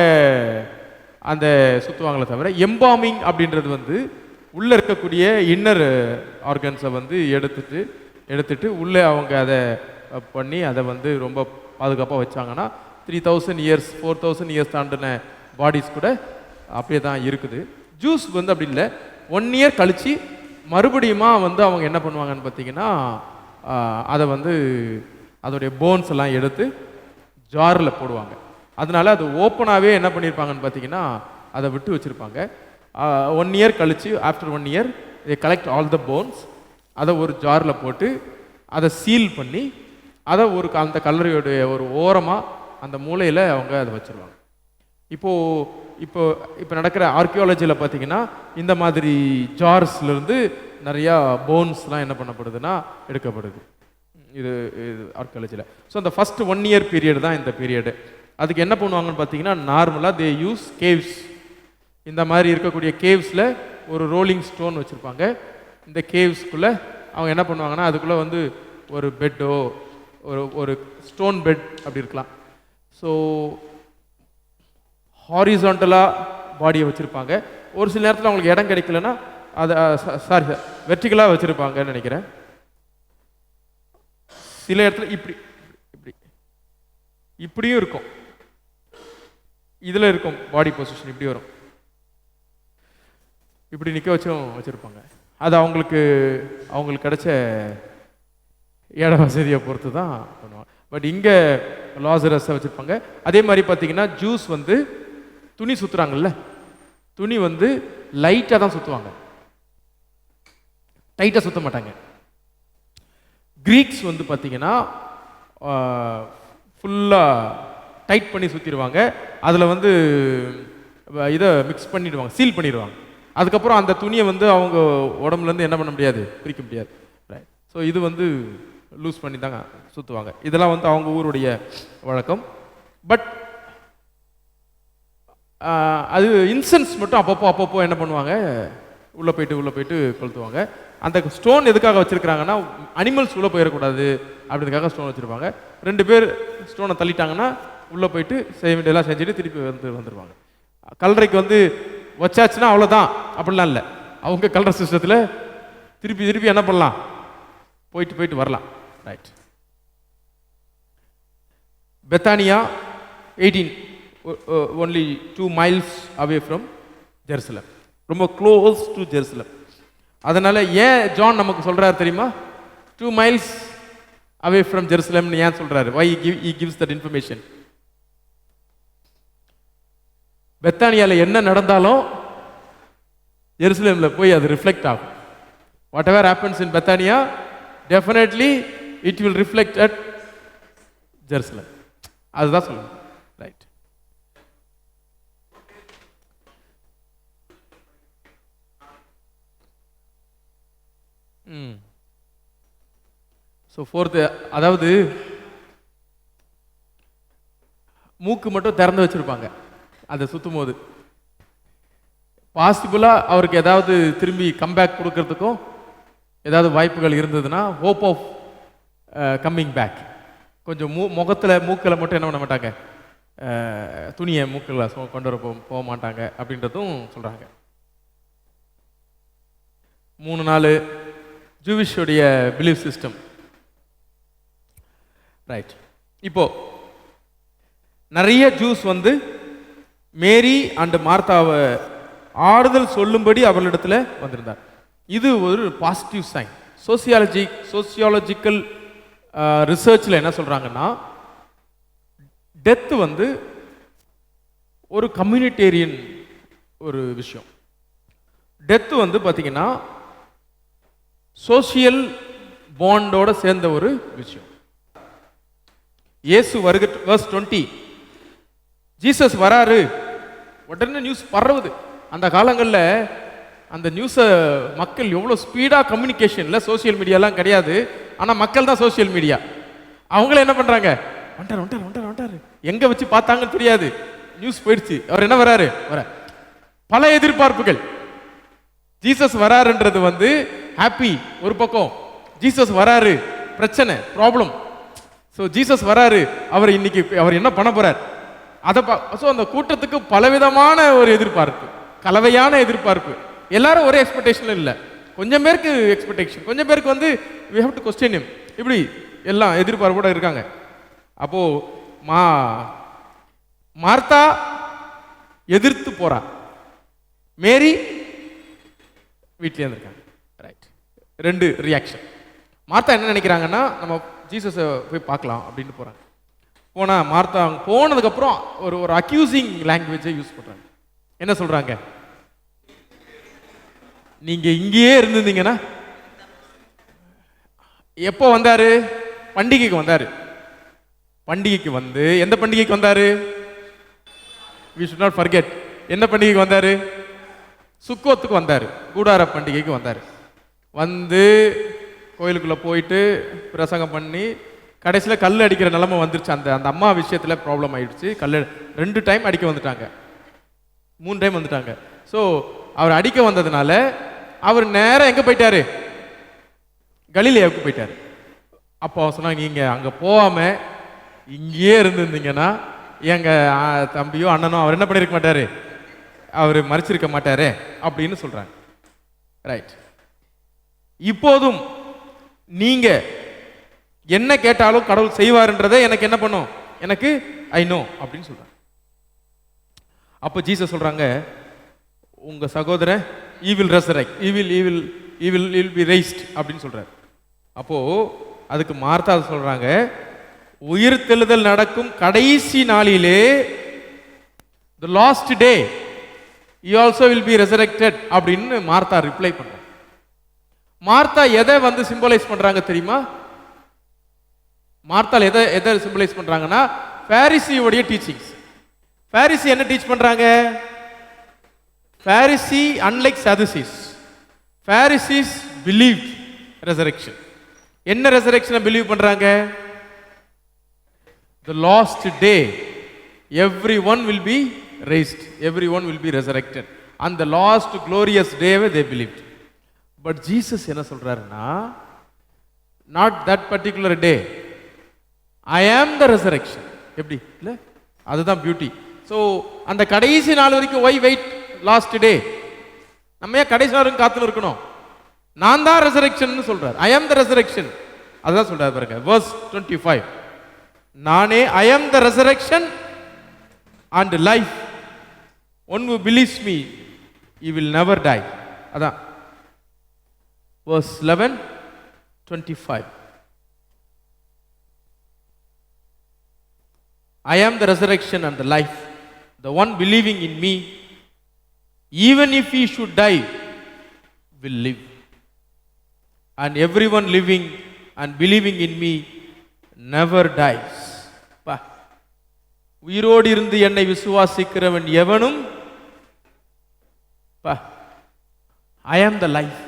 அந்த சுற்றுவாங்களே தவிர எம்பாமிங் அப்படின்றது வந்து உள்ளே இருக்கக்கூடிய இன்னர் ஆர்கன்ஸை வந்து எடுத்துட்டு உள்ளே அவங்க அதை பண்ணி அதை வந்து ரொம்ப பாதுகாப்பாக வச்சாங்கன்னா 3000 இயர்ஸ் 4000 இயர்ஸ் தாண்டின பாடிஸ் கூட அப்படியே தான் இருக்குது. ஜூஸ் வந்து அப்படி இல்லை, 1 இயர் கழித்து மறுபடியுமா வந்து அவங்க என்ன பண்ணுவாங்கன்னு பார்த்தீங்கன்னா அதை வந்து அதோடைய போன்ஸ் எல்லாம் எடுத்து ஜாரில் போடுவாங்க. அதனால அது ஓப்பனாகவே என்ன பண்ணியிருப்பாங்கன்னு பார்த்தீங்கன்னா அதை விட்டு வச்சுருப்பாங்க. 1 இயர் கழித்து after 1 year they collect all the bones, அதை ஒரு ஜாரில் போட்டு அதை சீல் பண்ணி அதை ஒரு அந்த கல்லறையோடைய ஒரு ஓரமாக அந்த மூலையில் அவங்க அதை வச்சுருவாங்க. இப்போ நடக்கிற ஆர்கியாலஜியில் பார்த்தீங்கன்னா இந்த மாதிரி ஜார்ஸ்லேருந்து நிறையா போன்ஸ்லாம் என்ன பண்ணப்படுதுன்னா எடுக்கப்படுது. இது ஆர்கியாலஜியில். ஸோ அந்த ஃபஸ்ட் 1 இயர் பீரியட் தான் இந்த பீரியடு. அதுக்கு என்ன பண்ணுவாங்கன்னு பார்த்தீங்கன்னா நார்மலாக தே யூஸ் கேவ்ஸ். இந்த மாதிரி இருக்கக்கூடிய கேவ்ஸில் ஒரு ரோலிங் ஸ்டோன் வச்சுருப்பாங்க. இந்த கேவ்ஸ்குள்ளே அவங்க என்ன பண்ணுவாங்கன்னா அதுக்குள்ளே வந்து ஒரு பெட்டோ ஒரு ஸ்டோன் பெட் அப்படி இருக்கலாம். ஸோ ஹாரிசான்டலாக பாடியை வச்சுருப்பாங்க. ஒரு சில நேரத்தில் அவங்களுக்கு இடம் கிடைக்கலன்னா அதை சாரி சார் வெர்டிகலாக வச்சுருப்பாங்கன்னு நினைக்கிறேன். சில இடத்துல இப்படி இப்படி இப்படியும் இருக்கும், இதில் இருக்கும் பாடி பொசிஷன் இப்படி வரும், இப்படி நிற்க வச்சுருப்பாங்க. அது அவங்களுக்கு கிடைச்ச இட வசதியை பொறுத்து தான் பண்ணுவாங்க. பட் இங்கே லாசரஸை வச்சுருப்பாங்க. அதே மாதிரி பார்த்தீங்கன்னா ஜூஸ் வந்து துணி சுற்றுறாங்கல்ல, துணி வந்து லைட்டாக தான் சுற்றுவாங்க, டைட்டாக சுற்ற மாட்டாங்க. கிரீக்ஸ் வந்து பார்த்தீங்கன்னா ஃபுல்லாக டைட் பண்ணி சுற்றிடுவாங்க. அதில் வந்து இதை மிக்ஸ் பண்ணிடுவாங்க, சீல் பண்ணிடுவாங்க. அதுக்கப்புறம் அந்த துணியை வந்து அவங்க உடம்புலேருந்து என்ன பண்ண முடியாது, பிரிக்க முடியாது. ரைட். ஸோ இது வந்து லூஸ் பண்ணி தாங்க சுற்றுவாங்க. இதெல்லாம் வந்து அவங்க ஊருடைய வழக்கம். பட் அது இன்சென்ஸ் மட்டும் அப்பப்போ என்ன பண்ணுவாங்க, உள்ளே போயிட்டு கொளுத்துவாங்க. அந்த ஸ்டோன் எதுக்காக வச்சுருக்கிறாங்கன்னா அனிமல்ஸ் உள்ளே போயிடக்கூடாது அப்படின்றதுக்காக ஸ்டோன் வச்சுருப்பாங்க. 2 பேர் ஸ்டோனை தள்ளிட்டாங்கன்னா உள்ளே போயிட்டு செய்ய வேண்டியதெல்லாம் செஞ்சுட்டு திருப்பி வந்துடுவாங்க. கல்லறைக்கு வந்து வச்சாச்சுன்னா அவ்வளோதான் அப்படிலாம் இல்லை. அவங்க கல்ற சிஸ்டத்தில் திருப்பி என்ன பண்ணலாம், போயிட்டு வரலாம். Right. Bethany 18 only 2 miles away from Jerusalem, ரொம்ப க்ளோஸ் டு ஜெருசலம். அதனால ஏன் ஜான் நமக்கு சொல்றாரு தெரியுமா, 2 miles away from ஜெருசலம்னு ஏன் சொல்றாரு? why he gives that information? பெத்தானியால என்ன நடந்தாலும் ஜெருசலேம்ல போய் அது ரிஃப்ளெக்ட் ஆகும். whatever happens in Bethania, definitely it will reflect at Jerusalem. அதுதான் சொல்லுங்க. ரைட். ஸோ 4th, அதாவது மூக்கு மட்டும் திறந்து வச்சிருப்பாங்க அதை சுற்றும் போது. பாசிபிளாக அவருக்கு ஏதாவது திரும்பி கம்பேக் கொடுக்கறதுக்கும் ஏதாவது வாய்ப்புகள் இருந்ததுன்னா, ஹோப் ஆஃப் கம்மிங் பேக், கொஞ்சம் மூக்கில் மட்டும் என்ன பண்ண மாட்டாங்க, துணியை மூக்கில் கொண்டு வர போக மாட்டாங்க அப்படின்றதும் சொல்கிறாங்க. 3 நாள் ஜூவிஷோடைய பிலீஃப் சிஸ்டம். ரைட். இப்போ நிறைய ஜூஸ் வந்து மேரி அண்ட் மார்த்தாவை ஆறுதல் சொல்லும்படி அவளிடத்தில் வந்திருந்தார். இது ஒரு பாசிட்டிவ் சைன். சோசியாலஜிக்கல் ரிசர்ச்சில் என்ன சொல்கிறாங்கன்னா, டெத்து வந்து ஒரு கம்யூனிட்டேரியன் ஒரு விஷயம். டெத்து வந்து பார்த்தீங்கன்னா சோசியல் பாண்டோட சேர்ந்த ஒரு விஷயம். இயேசு வருக, verse 20, ஜீசஸ் வராரு, உடனே நியூஸ் பரவுது. அந்த காலங்களில் அந்த நியூஸை மக்கள் எவ்வளோ ஸ்பீடாக கம்யூனிகேஷனில் சோசியல் மீடியாலாம் கிடையாது, ஆனால் மக்கள் தான் சோசியல் மீடியா. அவங்கள என்ன பண்ணுறாங்க, வந்துட்டாரு எங்கே வச்சு பார்த்தாங்கன்னு தெரியாது, நியூஸ் போயிடுச்சு, அவர் என்ன வராரு பல எதிர்பார்ப்புகள். ஜீசஸ் வராருன்றது வந்து ஹாப்பி ஒரு பக்கம், ஜீசஸ் வராரு பிரச்சனை ப்ராப்ளம். ஸோ ஜீசஸ் வராரு, இன்னைக்கு அவர் என்ன பண்ண போறார் அதை ஸோ அந்த கூட்டத்துக்கு பலவிதமான ஒரு எதிர்பார்ப்பு, கலவையான எதிர்பார்ப்பு. எல்லாரும் ஒரே எக்ஸ்பெக்டேஷன் இல்லை, கொஞ்சம் பேருக்கு எக்ஸ்பெக்டேஷன், கொஞ்சம் பேருக்கு வந்து we have to question him, இப்படி எல்லாம் எதிர்பார்ப்போட இருக்காங்க. அப்போ மார்த்தா எதிர்த்து போறா, மேரி வீட்டிலே இருந்திருக்காங்க. ரைட். 2 ரியாக்ஷன். மார்த்தா என்ன நினைக்கிறாங்கன்னா, நம்ம ஜீசஸை போய் பார்க்கலாம் அப்படின்னு போறாங்க. போனா மார்த்தா போனதுக்கப்புறம் ஒரு அக்யூசிங் லாங்குவேஜை யூஸ் பண்றாங்க. என்ன சொல்றாங்க, நீங்க இங்கேயே இருந்திருந்தீங்கன்னா. எப்போ வந்தாரு, பண்டிகைக்கு வந்தாரு. பண்டிகைக்கு வந்து எந்த பண்டிகைக்கு வந்தாரு, we should not forget, என்ன பண்டிகைக்கு வந்தாரு, சுக்கோத்துக்கு வந்தாரு, கூடார பண்டிகைக்கு வந்தாரு. வந்து கோயிலுக்குள்ள போயிட்டு பிரசங்கம் பண்ணி கடைசியில் கல் அடிக்கிற நிலைமை வந்துருச்சு. அந்த அம்மா விஷயத்தில் ப்ராப்ளம் ஆயிடுச்சு. 2 டைம் அடிக்க வந்துட்டாங்க, 3 டைம் வந்துட்டாங்க. ஸோ அவர் அடிக்க வந்ததுனால அவர் நேரம் எங்கே போயிட்டாரு, கலிலேயாவுக்கு போயிட்டாரு. அப்போ சொன்னாங்க, நீங்கள் அங்கே போகாமல் இங்கேயே இருந்திருந்தீங்கன்னா எங்கள் தம்பியோ அண்ணனோ அவர் என்ன பண்ணியிருக்க மாட்டாரு, அவர் மறைச்சிருக்க மாட்டாரு அப்படின்னு சொல்கிறாங்க. ரைட். இப்போதும் நீங்க என்ன கேட்டாலும் கடவுள் செய்வார்ன்றதை எனக்கு என்ன பண்ணும், எனக்கு ஐ நோ அப்படின்னு சொல்றாங்க. அப்போ ஜீசஸ் சொல்றாங்க, உங்க சகோதரன் he will resurrect, he will be raised அப்படின்னு சொல்றாரு. அப்போ அதுக்கு மார்த்தா சொல்றாங்க, உயிர்த்தெழுதல் நடக்கும் கடைசி நாளிலே the last day he also will be resurrected அப்படின்னு மார்த்தா ரிப்ளை பண்றாங்க. மார்த்தா எதை வந்து சிம்பலைஸ் பண்றாங்க தெரியுமா? மார்த்தால் எதை சிம்பலைஸ் பண்றாங்கன்னா பாரிசியோடைய டீச்சிங்ஸ். பாரிசி என்ன டீச் பண்றாங்க? Farisi unlike Sadducees, Pharisees believed resurrection. என்ன resurrection பிலீவ் பண்றாங்க? The last day everyone will be raised, everyone will be resurrected. And the last glorious day they believed. But Jesus என்ன சொல்றாருன்னா, not that particular day, I am the resurrection. எப்படி இல்ல, அதுதான் beauty. So அந்த கடைசி நாள் வரைக்கும் why wait last day? நம்ம ஏன் கடைசி நாள் வரைக்கும் காத்துல இருக்கணும்? நான் தான் ரெசரெக்ஷன் சொல்றார். I am the resurrection. அதுதான் சொல்றாரு பாருங்க, verse 25. நானே I am the resurrection and life. One who believes me, he will never die. அதான் verse 11, 25. I am the resurrection and the life. The one believing in me, even if he should die, will live. And everyone living and believing in me never dies. உயிரோடு இருந்து என்னை விசுவாசிக்கிறவன் எவனும், I am the life.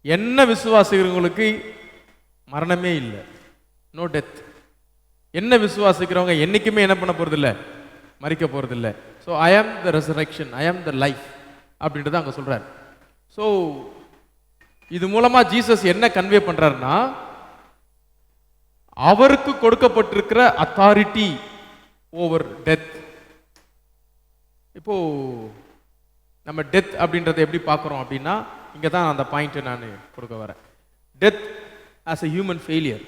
என்ன விசுவாசிக்கிறவங்களுக்கு மரணமே இல்லை, no death. என்ன விசுவாசிக்கிறவங்க என்னைக்குமே என்ன பண்ண போறதில்லை, மரிக்க போறதில்லை. ஸோ ஐ ஆம் த ரெசரெக்ஷன், ஐ ஆம் த லைஃப் அப்படின்றத அங்கே சொல்றாரு. ஸோ இது மூலமா ஜீசஸ் என்ன கன்வே பண்றாருன்னா, அவருக்கு கொடுக்கப்பட்டிருக்கிற அத்தாரிட்டி ஓவர் டெத். இப்போ நம்ம டெத் அப்படின்றத எப்படி பார்க்குறோம் அப்படின்னா, இங்கே தான் அந்த பாயிண்ட்டை நான் கொடுக்க வரேன். Death as a human failure.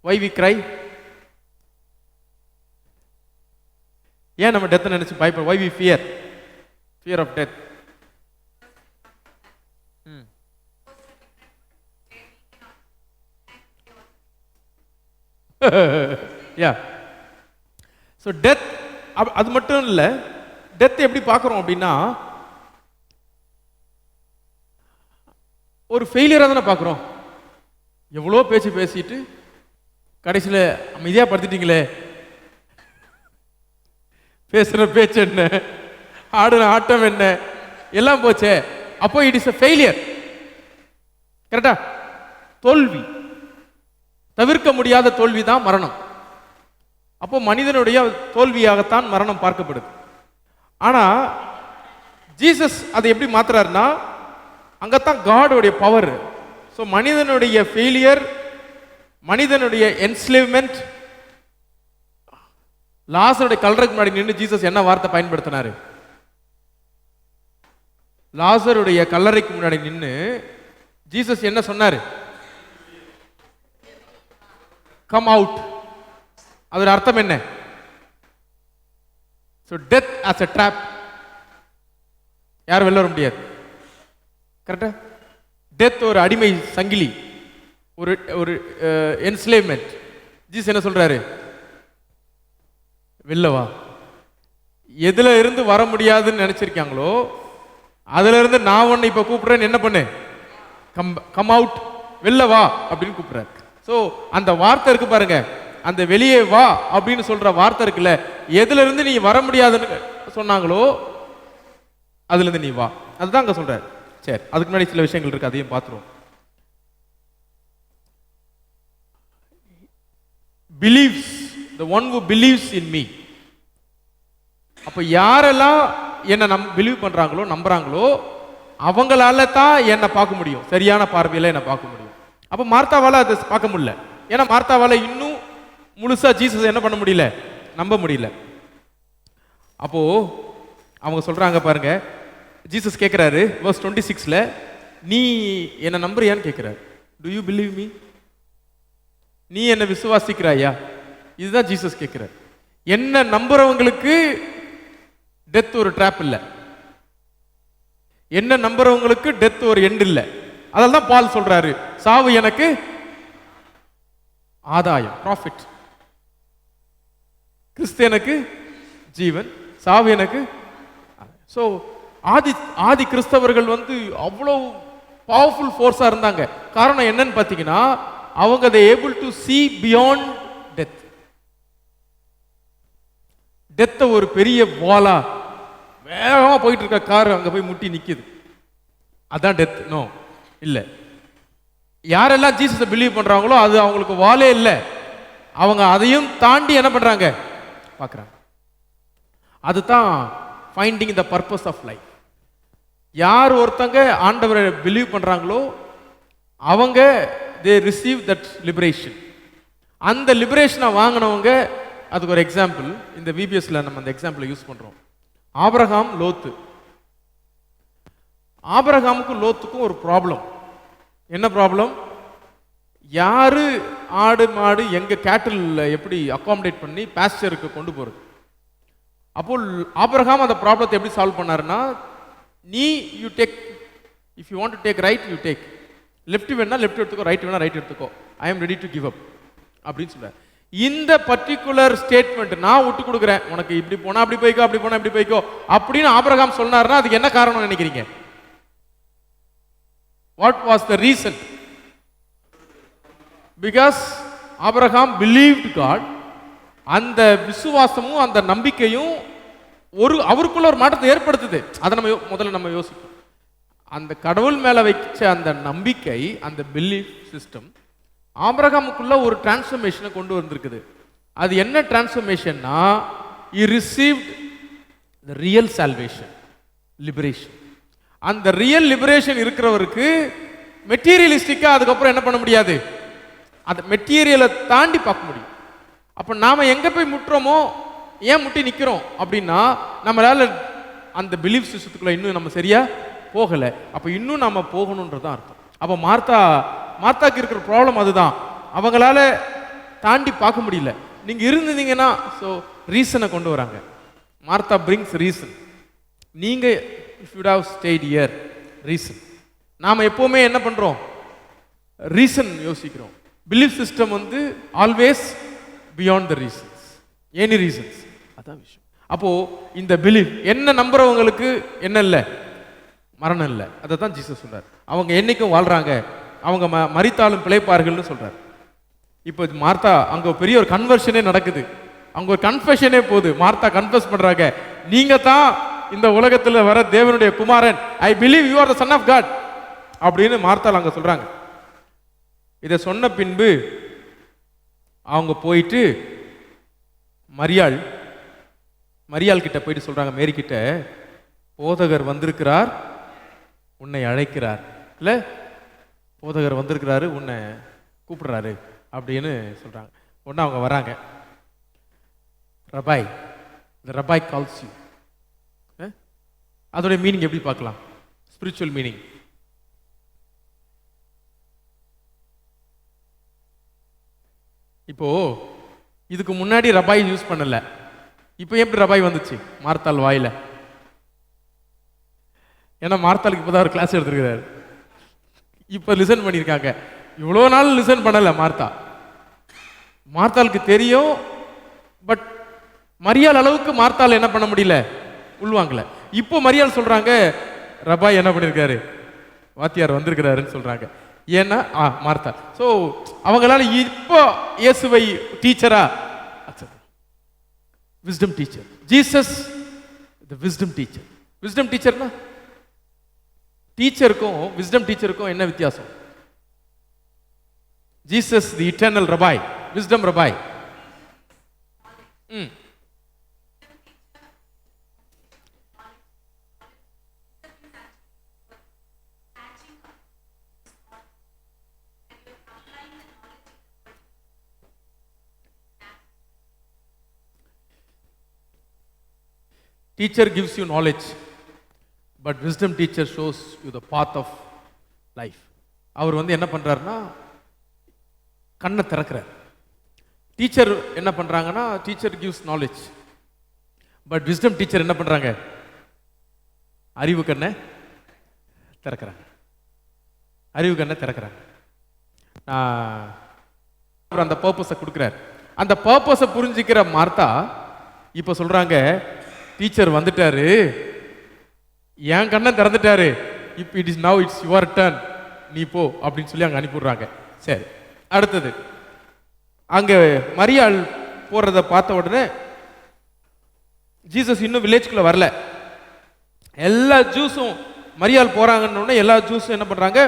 Why we cry? ஏன் நம்ம டெத்தை நினைச்சு பயப்பட? Why we fear? Fear of death. Yeah. So death அது மட்டும் இல்லை, டெத் எப்படி பார்க்குறோம் அப்படின்னா ஒரு ஃபெயிலியராக தானே பார்க்குறோம். எவ்வளோ பேச்சு பேசிட்டு கடைசியில் அமைதியாக படுத்திட்டீங்களே, பேசுகிற பேச்சு என்ன, ஆடுன ஆட்டம் என்ன, எல்லாம் போச்சே. அப்போ இட் இஸ் எ ஃபெயிலியர். கரெக்டா? தோல்வி, தவிர்க்க முடியாத தோல்வி தான் மரணம். அப்போ மனிதனுடைய தோல்வியாகத்தான் மரணம் பார்க்கப்படுது. ஆனா ஜீசஸ் அதை எப்படி மாத்துறாருன்னா, அங்கத்தான் காடோடைய பவர். ஸோ மனிதனுடைய ஃபெயிலியர், மனிதனுடைய என்ஸ்லேவ்மெண்ட், லாசருடைய கல்லறைக்கு முன்னாடி நின்று ஜீசஸ் என்ன வார்த்தை பயன்படுத்தினாரு? லாசருடைய கல்லறைக்கு முன்னாடி நின்று ஜீசஸ் என்ன சொன்னாரு? Come out. அதோட அர்த்தம் என்ன? ஸோ டெத் ஆஸ் எ ட்ராப். யாரும் வெளில வர முடியாது. கரெக்டா? டெத் ஒரு அடிமை சங்கிலி, ஒரு ஒரு என்ஸ்லேவ்மெண்ட். ஜீசஸ் என்ன சொல்றாரு? வெளிலவா. எதுல இருந்து வர முடியாதுன்னு நினைச்சிருக்காங்களோ அதுல இருந்து நான் ஒன்னு இப்ப கூப்பிடுறேன், என்ன பண்ணு, கம் அவுட், வெளில வா அப்படின்னு கூப்பிடுறாரு. ஸோ அந்த வார்த்தை இருக்கு பாருங்க, அந்த வெளியே வா அப்படின்னு சொல்ற வார்த்தை இருக்குல்ல, எதுல இருந்து நீ வர முடியாதுன்னு சொன்னாங்களோ அதுல இருந்து நீ வா, அதுதான் அங்க சொல்றாரு. சரி, அதுக்கு முன்னாடி சில விஷயங்கள் இருக்கு, அதையும் பார்த்துருவோம். believes, the one who believes in me. அப்ப யாரெல்லாம் என்ன பிலீவ் பண்றாங்களோ, நம்புறாங்களோ, அவங்களால தான் என்ன பார்க்க முடியும், சரியான பார்வையில என்ன பார்க்க முடியும். அப்ப மார்த்தாவால அதை பார்க்க முடியல. ஏன்னா மார்த்தாவால இன்னும் முழுசா ஜீசஸ் என்ன பண்ண முடியல, நம்ப முடியல. அப்போ அவங்க சொல்றாங்க பாருங்க, ஜீசஸ் கேட்குறாரு verse 26ல, நீ என்ன நம்புறியான்னு கேட்குறாரு. To you believe me? நீ என்ன விசுவாசிக்கிறாயா? இதுதான் ஜீசஸ் கேட்குறாரு. என்ன நம்புறவங்களுக்கு டெத் ஒரு ட்ராப் இல்லை. என்ன நம்புறவங்களுக்கு டெத் ஒரு எண்ட் இல்லை. அதனால தான் பால் சொல்றாரு, சாவு எனக்கு ஆதாயம், ப்ராஃபிட். கிறிஸ்து எனக்கு ஜீவன், சாவு எனக்கு. ஸோ ஆதி கிறிஸ்தவர்கள் வந்து அவ்வளோ பவர்ஃபுல் ஃபோர்ஸா இருந்தாங்க. காரணம் என்னன்னு பார்த்தீங்கன்னா, அவங்க they able to see beyond death. டெத்தை ஒரு பெரிய வாலா வேகமா போயிட்டு இருக்க கார் அங்க போய் முட்டி நிக்குது, அதான் டெத். நோ, இல்ல. யாரெல்லாம் ஜீசஸை பிலீவ் பண்றாங்களோ அது அவங்களுக்கு வாலே இல்லை. அவங்க அதையும் தாண்டி என்ன பண்றாங்க பார்க்கறாங்க. அதுதான் finding the purpose of life. யார் ஒருத்தங்க ஆண்டவரை பிலீவ் பண்றாங்களோ அவங்க they receive that liberation. அந்த லிபரேஷனை வாங்கினவங்க, அதுக்கு ஒரு எக்ஸாம்பிள் இந்த விபிஎஸ்ல நம்ம அந்த எக்ஸாம்பிளை யூஸ் பண்றோம். ஆபிரகாம், லோத்து. ஆபிரகாமுக்கும் லோத்துக்கும் ஒரு ப்ராப்ளம். என்ன ப்ராப்ளம்? யாரு ஆடு மாடு எங்க கேட்டில் எப்படி அகாமடேட் பண்ணி பாஸ்டருக்கு கொண்டு போறது. அப்போ ஆபிரகாம் அந்த ப்ராப்ளத்தை எப்படி சால்வ் பண்ணாருன்னா, நீ you take, if you want to take right you take, left வேணா லெஃப்ட் எடுத்துக்கோ, ரைட் வேணா ரைட் எடுத்துக்கோ, I am ready to give up அப்படின்னு சொல்றாரு. இந்த பர்டிகுலர் ஸ்டேட்மெண்ட், நான் விட்டு கொடுக்குறேன், உனக்கு இப்படி போனா அப்படி போய்க்கோ, அப்படி போனா இப்படி போய்க்கோ அப்படின்னு ஆபிரகாம் சொன்னாருன்னா அதுக்கு என்ன காரணம் நினைக்கிறீங்க? What was the reason? Because Abraham believed God. அந்த விசுவாசமும் அந்த நம்பிக்கையும் அவருக்குள்ள ஒரு மாற்றத்தை ஏற்படுத்துது. அதை நம்ம முதல்ல நம்ம யோசிப்போம். அந்த கடவுள் மேல வச்ச அந்த நம்பிக்கை, அந்த பிலீஃப் சிஸ்டம் ஆபிரகாமுக்குள்ள ஒரு டிரான்ஸ்ஃபர்மேஷனை கொண்டு வந்திருக்குது. அது என்ன டிரான்ஸ்ஃபர்மேஷன்னா, he received the real salvation, liberation. அந்த ரியல் லிபரேஷன் இருக்கிறவருக்கு மெட்டீரியலிஸ்டிக்கா அதுக்கப்புறம் என்ன பண்ண முடியாது, அந்த மெட்டீரியலை தாண்டி பார்க்க முடியும். அப்ப நாம எங்க போய் முட்டுறோமோ, ஏன் முட்டி நிக்கிறோம் அப்படின்னா, நம்மளால அந்த பிலீஃப் சிஸ்டத்துக்குள்ள இன்னும் நம்ம சரியா போகல. அப்ப இன்னும் நாம போகணும்ன்றதான் அர்த்தம். அப்ப மார்த்தாக்கு இருக்கிற ப்ராப்ளம் அதுதான், அவங்களால தாண்டி பார்க்க முடியல. நீங்க இருந்தீங்கன்னா ஸோ ரீசனை கொண்டு வராங்க. Martha brings reason. நீங்க if you have stayed here, reason. நாம எப்பவுமே என்ன பண்றோம், ரீசன் யோசிக்கிறோம். பிலீஃப் சிஸ்டம் வந்து always beyond the reasons, any reasons, அதான் விஷயம். அப்போ இந்த பிலீஃப் என்ன நம்புறவங்களுக்கு என்ன இல்லை, மரணம் இல்லை. அதை தான் ஜீசஸ் சொல்றார். அவங்க என்னைக்கும் வாழ்றாங்க, அவங்க மரித்தாலும் பிழைப்பார்கள்னு சொல்றார். இப்போ மார்த்தா அங்க பெரிய ஒரு கன்வர்ஷனே நடக்குது, அங்க ஒரு கன்ஃபெஷனே போகுது. மார்த்தா கன்ஃபெஸ் பண்றாங்க, நீங்க தான் இந்த உலகத்தில் வர தேவனுடைய குமாரன், I believe you are the son of God அப்படின்னு மார்த்தால் அங்க சொல்றாங்க. இதை சொன்ன பின்பு அவங்க போயிட்டு மரியாள் கிட்ட போயிட்டு சொல்றாங்க, மேரி கிட்ட, போதகர் வந்திருக்கிறார், உன்னை அழைக்கிறார். இல்ல, போதகர் வந்திருக்கிறாரு, உன்னை கூப்பிடுறாரு அப்படின்னு சொல்றாங்க. உடனே அவங்க வராங்க. Rabbi, the rabbi calls you. அதோட மீனிங் எப்படி பார்க்கலாம்? Spiritual meaning. இப்போ இதுக்கு முன்னாடி ரபாய் யூஸ் பண்ணல, இப்போ எப்படி ரபாய் வந்துச்சு மார்த்தாள் வாயில? ஏன்னா மார்த்தாளுக்கு இப்போதான் ஒரு கிளாஸ் எடுத்துருக்கிறாரு, இப்போ லிசன் பண்ணியிருக்காங்க. இவ்வளோ நாள் லிசன் பண்ணல மார்த்தாளுக்கு தெரியும். பட் மரியாள் அளவுக்கு மார்த்தாள் என்ன பண்ண முடியல, உள்வாங்கல. இப்போ மரியாள் சொல்றாங்க, ரபாய் என்ன பண்ணிருக்காரு, வாத்தியார் வந்திருக்கிறாருன்னு சொல்றாங்க. ஏன்னா மார்த்தாள். ஸோ அவங்களால இப்போ இயேசுவை டீச்சரா, wisdom teacher, Jesus the wisdom teacher. Wisdom டீச்சர்னா டீச்சருக்கும் விஸ்டம் டீச்சருக்கும் என்ன வித்தியாசம்? Jesus the eternal rabbi, wisdom rabbi. Teacher gives you knowledge, but wisdom teacher shows you the path of life. அவர் வந்து என்ன பண்றாருன்னா கண்ணை திறக்கிறார். டீச்சர் என்ன பண்றாங்கன்னா teacher gives knowledge, but wisdom teacher என்ன பண்றாங்க? அறிவு கண்ணை திறக்கிறாங்க. அறிவு கண்ணை திறக்கிறாங்க. அந்த பர்பஸை கொடுக்குறார். அந்த பர்பஸை புரிஞ்சுக்கிற மார்த்தா இப்ப சொல்றாங்க, டீச்சர் வந்துட்டாரு, என் கண்ணை திறந்துட்டாரு, இப்போ it is now it's your turn, நீ போ அப்படின்னு சொல்லி அங்க அனுப்பிடுறாங்க. சரி, அடுத்தது அங்க மரியாள் போறத பார்த்த உடனே ஜீசஸ் இன்னும் வில்லேஜ்குள்ள வரல. எல்லா ஜூஸும் மரியாள் போறாங்கன்னு எல்லா ஜூஸும் என்ன பண்றாங்க?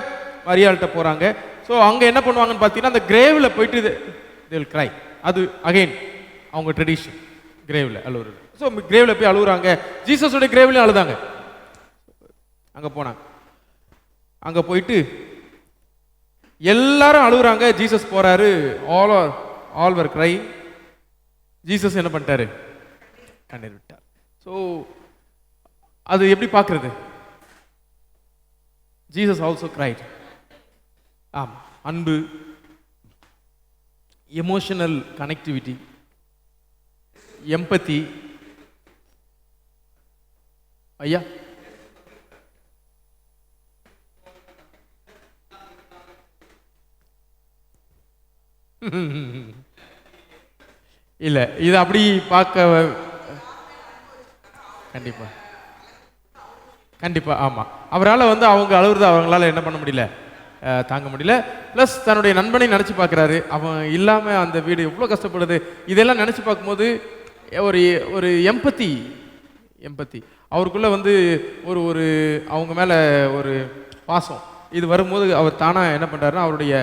மரியாள்கிட்ட போறாங்க. ஸோ அங்க என்ன பண்ணுவாங்கன்னு பார்த்தீங்கன்னா அந்த கிரேவ்ல போயிட்டு they will cry. அது அகைன் அவங்க ட்ரெடிஷன், கிரேவ்ல அழுவுறது. ஸோ கிரேவ்ல போய் அழுகுறாங்க. ஜீசஸோட கிரேவ்லயும் அழுதாங்க. அங்க போனாங்க. அங்க போயிட்டு எல்லாரும் அழுகுறாங்க. ஜீசஸ் போறாரு. ஆல் வர் crying. ஜீசஸ் என்ன பண்ணிட்டாரு? கண்ணீர் விட்டார். ஸோ அது எப்படி பார்க்கிறது? Jesus also cried. ஆமா, அன்பு, எமோஷனல் கனெக்டிவிட்டி, எம்பத்தி. ஐயா இல்ல, இது அப்படி பார்க்க கண்டிப்பா கண்டிப்பா ஆமா. அவரால் வந்து அவங்க அழுகுறது அவங்களால என்ன பண்ண முடியல, தாங்க முடியல. பிளஸ் தன்னுடைய நண்பனை நினைச்சு பார்க்கிறாரு. அவன் இல்லாம அந்த வீடு எவ்வளவு கஷ்டப்படுது. இதெல்லாம் நினைச்சு பார்க்கும்போது ஒரு ஒரு எம்பத்தி அவருக்குள்ள வந்து ஒரு அவங்க மேல ஒரு பாசம் இது வரும்போது அவர் தானா என்ன பண்றாருன்னா அவருடைய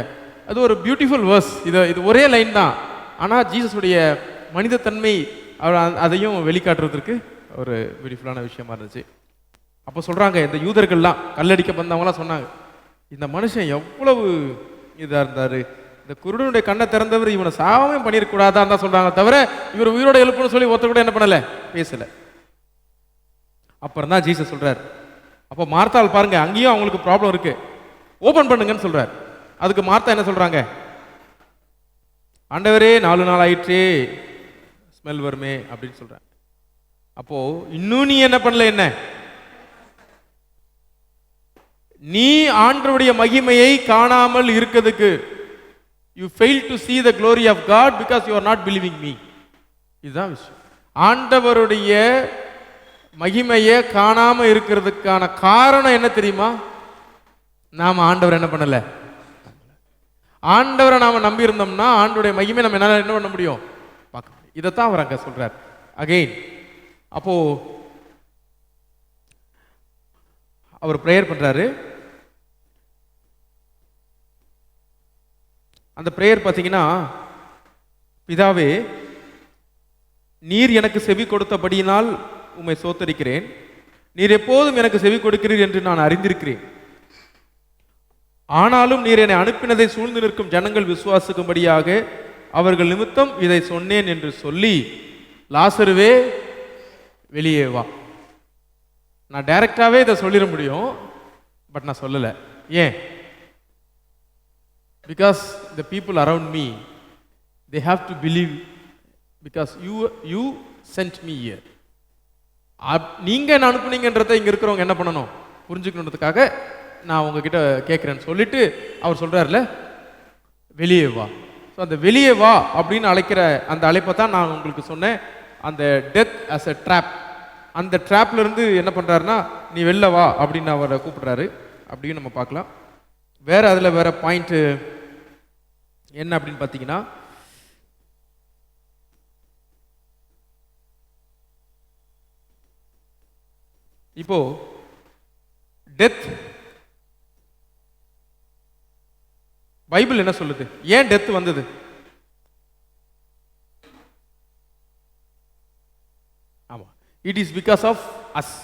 அது ஒரு பியூட்டிஃபுல் வேர்ஸ். இது ஒரே லைன் தான், ஆனா ஜீசஸுடைய மனிதத்தன்மை அவர் அதையும் வெளிக்காட்டுறதுக்கு ஒரு பியூட்டிஃபுல்லான விஷயமா இருந்துச்சு. அப்போ சொல்றாங்க, இந்த யூதர்கள்லாம் கல்லடிக்க வந்தவங்களாம் சொன்னாங்க, இந்த மனுஷன் எவ்வளவு இதா இருந்தாரு, இந்த குருடனுடைய கண்ணை திறந்தவர் இவனை சாவமே பண்ணிருக்கூடாதான் தான் சொல்றாங்க, தவிர இவர் உயிரோட எழுப்புன்னு சொல்லி ஒருத்தர் கூட என்ன பண்ணல, பேசல. அப்புறம் தான் ஜீசஸ் சொல்றாரு. அப்போ மார்த்தாள் பாருங்க, அங்கேயும் அவங்களுக்கு ப்ராப்ளம் இருக்கு, ஓபன் பண்ணுங்கன்னு சொல்றாரு. அதுக்கு மார்த்தா என்ன சொல்றாங்க? ஆண்டவரே 4 நாள் ஆயிற்றே, ஸ்மெல் வருமே அப்படின்னு சொல்றாங்க. அப்போ இன்னும் நீ என்ன பண்ணல, என்ன நீ ஆண்டவருடைய மகிமையை காணாமல் இருக்கிறதுக்கு, you fail to see the glory of God because you are not believing me. இதுதான் விஷயம். ஆண்டவருடைய மகிமையை காணாம இருக்கிறதுக்கான காரணம் என்ன தெரியுமா? நாம ஆண்டவர் என்ன பண்ணல, ஆண்டவரை நாம நம்பி இருந்தோம்னா ஆண்டவருடைய மகிமை நம்ம என்ன பண்ண முடியும், பார்க்க முடியும். இதைத்தான் அவர் அங்க சொல்றார் அகைன். அப்போ அவர் பிரேயர் பண்றாரு. அந்த பிரேயர் பார்த்தீங்கன்னா, பிதாவே நீர் எனக்கு செவி கொடுத்தபடியினால் உம்மை சோத்தரிக்கிறேன், நீர் எப்போதும் எனக்கு செவி கொடுக்கிறீர் என்று நான் அறிந்திருக்கிறேன். ஆனாலும் நீர் என்னை அனுப்பினதை சூழ்ந்து நிற்கும் ஜனங்கள் விசுவாசிக்கும்படியாக அவர்கள் நிமித்தம் இதை சொன்னேன் என்று சொல்லி, லாசருவே வெளியே வா. நான் டைரக்டாவே இதை சொல்லிட முடியும், பட் நான் சொல்லலை. ஏன்? Because the people around me they have to believe because you sent me here. நீங்க என்ன அனுப்புனீங்கன்றதை இங்க இருக்கிறவங்க என்ன பண்ணணும், புரிஞ்சுக்கணுன்றதுக்காக நான் உங்ககிட்ட கேட்கிறேன்னு சொல்லிட்டு அவர் சொல்றாருல, வெளியே வா. ஸோ அந்த வெளியே வா அப்படின்னு அழைக்கிற அந்த அழைப்பை தான் நான் உங்களுக்கு சொன்னேன், அந்த டெத் அஸ் எ ட்ராப். அந்த ட்ராப்ல இருந்து என்ன பண்றாருன்னா, நீ வெளில வா அப்படின்னு அவரை கூப்பிடுறாரு. அப்படின்னு நம்ம பார்க்கலாம். வேற அதுல வேற பாயிண்ட் என்ன அப்படின்னு பார்த்தீங்கன்னா, இப்போ டெத் பைபிள் என்ன சொல்லுது? ஏன் டெத் வந்தது? ஆமா, it is because of us.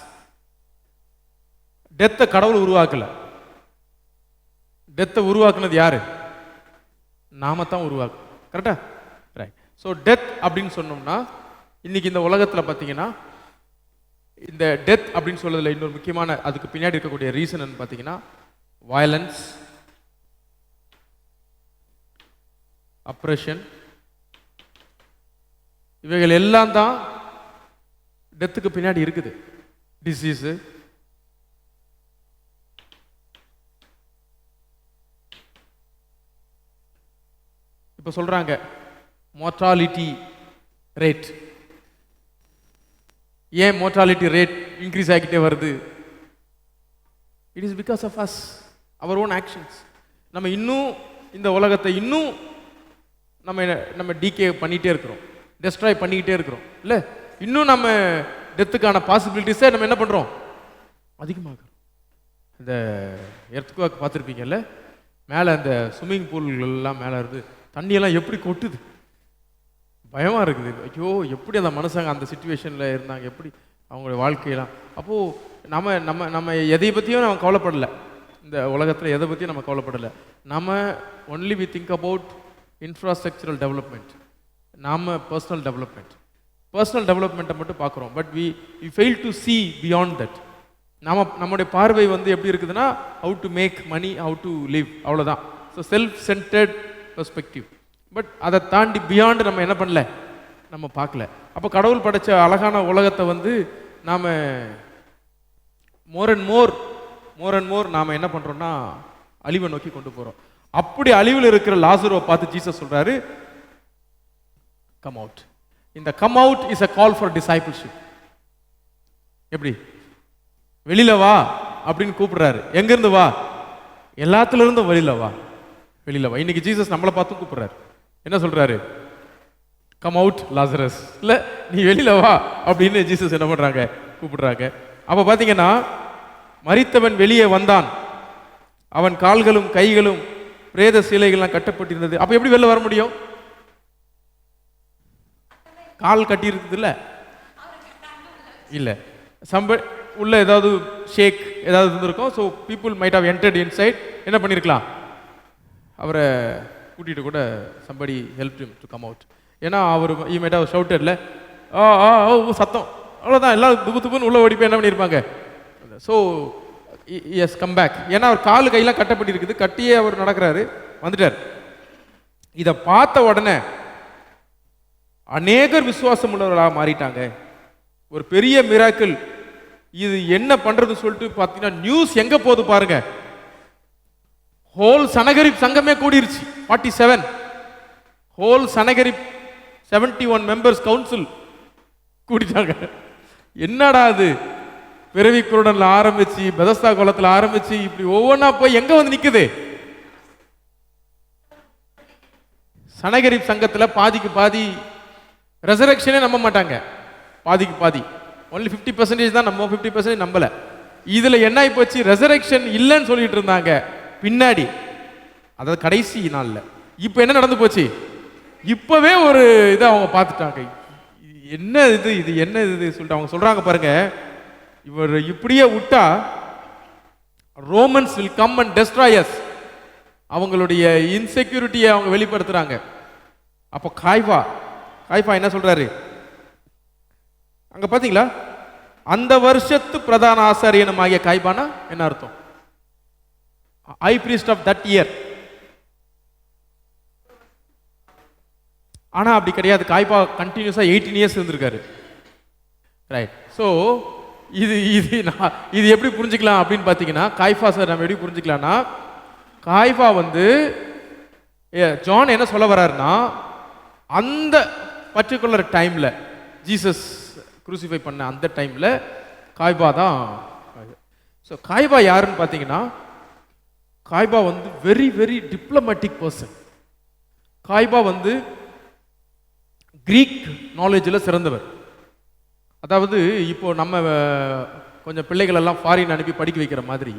டெத்தை கடவுள் உருவாக்கல, டெத்தை உருவாக்குனது யாரு? நாம தான் உருவாக்கும். கரெக்டா? ரைட். ஸோ டெத் அப்படின்னு சொன்னோம்னா, இன்னைக்கு இந்த உலகத்தில் பார்த்தீங்கன்னா இந்த டெத் அப்படின்னு சொல்றதுல இன்னொரு முக்கியமான அதுக்கு பின்னாடி இருக்கக்கூடிய ரீசன் பார்த்தீங்கன்னா வயலன்ஸ், அப்ரெஷன், இவைகள் எல்லாம் தான் டெத்துக்கு பின்னாடி இருக்குது. டிசீஸு, இப்போ சொல்றாங்க மோர்டாலிட்டி ரேட். ஏன் மோர்டாலிட்டி ரேட் இன்க்ரீஸ் ஆகிட்டே வருது? It is because of us, our own actions. நம்ம இன்னும் இந்த உலகத்தை இன்னும் நம்ம டிகே பண்ணிகிட்டே இருக்கிறோம், டெஸ்ட்ராய் பண்ணிக்கிட்டே இருக்கிறோம். இல்லை, இன்னும் நம்ம டெத்துக்கான பாசிபிலிட்டிஸை நம்ம என்ன பண்ணுறோம்? அதிகமாகிறோம். இந்த எர்த்குவேக் பார்த்துருப்பீங்கல்ல, மேலே அந்த ஸ்விம்மிங் பூல்கள்லாம் மேலே இருந்து தண்ணியெல்லாம் எப்படி கொட்டுது, பயமாக இருக்குது. ஐயோ, எப்படி அந்த மனுஷங்க அந்த சுச்சுவேஷனில் இருந்தாங்க, எப்படி அவங்களுடைய வாழ்க்கையெல்லாம். அப்போது நம்ம நம்ம நம்ம எதை பற்றியும் நம்ம கவலைப்படலை, இந்த உலகத்தில் எதை பற்றியும் நம்ம கவலைப்படலை. நம்ம only we think about infrastructural development, நாம் பர்சனல் டெவலப்மெண்ட்டை மட்டும் பார்க்குறோம். But we fail to see beyond that. நம்முடைய பார்வை வந்து எப்படி இருக்குதுன்னா, how to make money, how to live, அவ்வளோதான். So self centered perspective. But அதை தாண்டி பியாண்டு நம்ம என்ன பண்ணல, நம்ம பார்க்கல. அப்போ கடவுள் படைச்ச அழகான உலகத்தை வந்து நாம் மோர் அண்ட் மோர் நாம் என்ன பண்ணுறோம்னா அழிவை நோக்கி கொண்டு போகிறோம். அப்படி அழிவில் இருக்கிற லாசருவை பார்த்து ஜீசஸ் சொல்கிறாரு, கம் அவுட். இந்த come out is a call for discipleship. எப்படி வெளியில வா அப்படின்னு கூப்பிடுறாரு. எங்கேருந்து வா? எல்லாத்துலேருந்தும் வெளியில வா. இன்னைக்கு ஜீசஸ் நம்மளை பார்த்து கூப்பிடுறாரு. என்ன சொல்றாரு? Come out Lazarus. இல்லை, நீ வெளியில வா அப்படின்னு ஜீசஸ் என்ன பண்றாங்க? கூப்பிடுறாங்க. அப்போ பார்த்தீங்கன்னா, மரித்தவன் வெளியே வந்தான், அவன் கால்களும் கைகளும் பிரேத சிலைகள்லாம் கட்டப்பட்டிருந்தது. அப்போ எப்படி வெளில வர முடியும்? கால் கட்டி இருக்குது இல்லை, உள்ள ஏதாவது ஷேக் ஏதாவது இருந்திருக்கும். So people might have entered inside. என்ன பண்ணியிருக்கலாம்? அவரை கூட்டிகிட்டு கூட somebody helped him to come out. ஏன்னா அவர் he might have shouted இல்லை, சத்தம் அவ்வளோதான், எல்லாம் துப்புன்னு உள்ள ஓடி போய் என்ன பண்ணியிருப்பாங்க? So yes come back. ஏன்னா அவர் கால் கையெல்லாம் கட்டப்பட்டிருக்குது, கட்டியே அவர் நடக்கிறாரு, வந்துட்டார். இதை பார்த்த உடனே அநேகர் விசுவாசம் உள்ளவர்களாக மாறிட்டாங்க. ஒரு பெரிய மிராக்கிள். இது என்ன பண்றது சொல்லிட்டு பார்த்தீங்கன்னா நியூஸ் எங்க போகுது பாருங்க. ஹோல் சனகரிப் சங்கமே கூடிருச்சு. 47 ஹோல் சனகரிப் 71 மெம்பர்ஸ் கவுன்சில் கூடிட்டாங்க. என்னடா அது? பிறவி குருடன்ல ஆரம்பிச்சு, பெதஸ்தா குளத்துல ஆரம்பிச்சு, இப்படி ஒவ்வொன்றா போய் எங்க வந்து நிக்குது? சனகரிப் சங்கத்துல பாதிக்கு பாதி ரெசரக்ஷனே நம்ப மாட்டாங்க. பாதிக்கு பாதி ஒன்லி 50% தான் நம்ம, 50% நம்பல. இதுல என்ன ஆகி போச்சு? ரெசரக்ஷன் இல்லைன்னு சொல்லிட்டு இருந்தாங்க பின்னாடி, அதாவது கடைசி நாள்ல. இப்ப என்ன நடந்து போச்சு? இப்பவே ஒரு இதை அவங்க பார்த்துட்டாங்க. என்ன இது என்ன இது சொல்லிட்டு அவங்க சொல்றாங்க பாருங்க. இவர் இப்படியே விட்டா Romans will come and destroy us. அவங்களுடைய இன்செக்யூரிட்டியை அவங்க வெளிப்படுத்துறாங்க. அப்போ காய்பா என்ன சொல்றாரு அங்க பாத்தீங்களா? அந்த வருஷத்து பிரதான ஆசாரியனுமாகிய காய்பானா என்ன அர்த்தம்? High priest of that year. ஆனா அப்படி கிடையாது. காய்பா கண்டினியூஸா 18 இயர்ஸ் இருந்திருக்காரு. ரைட். ஸோ இது எப்படி புரிஞ்சுக்கலாம் அப்படின்னு பார்த்தீங்கன்னா, காய்பா சார் நம்ம எப்படி புரிஞ்சுக்கலாம்னா, காய்பா வந்து ஜான் என்ன சொல்ல வர்றாருன்னா, அந்த பர்டிகுலர் டைம்ல ஜீசஸ் குரூசிஃபை பண்ண அந்த டைம்ல காய்பா தான். ஸோ காய்பா யாருன்னு பார்த்தீங்கன்னா, காய்பா வந்து வெரி வெரி டிப்ளமேட்டிக் பர்சன். காய்பா வந்து கிரீக் நாலேஜில் சிறந்தவர். அதாவது இப்போ நம்ம கொஞ்சம் பிள்ளைகள் எல்லாம் ஃபாரின் அனுப்பி படிக்க வைக்கிற மாதிரி,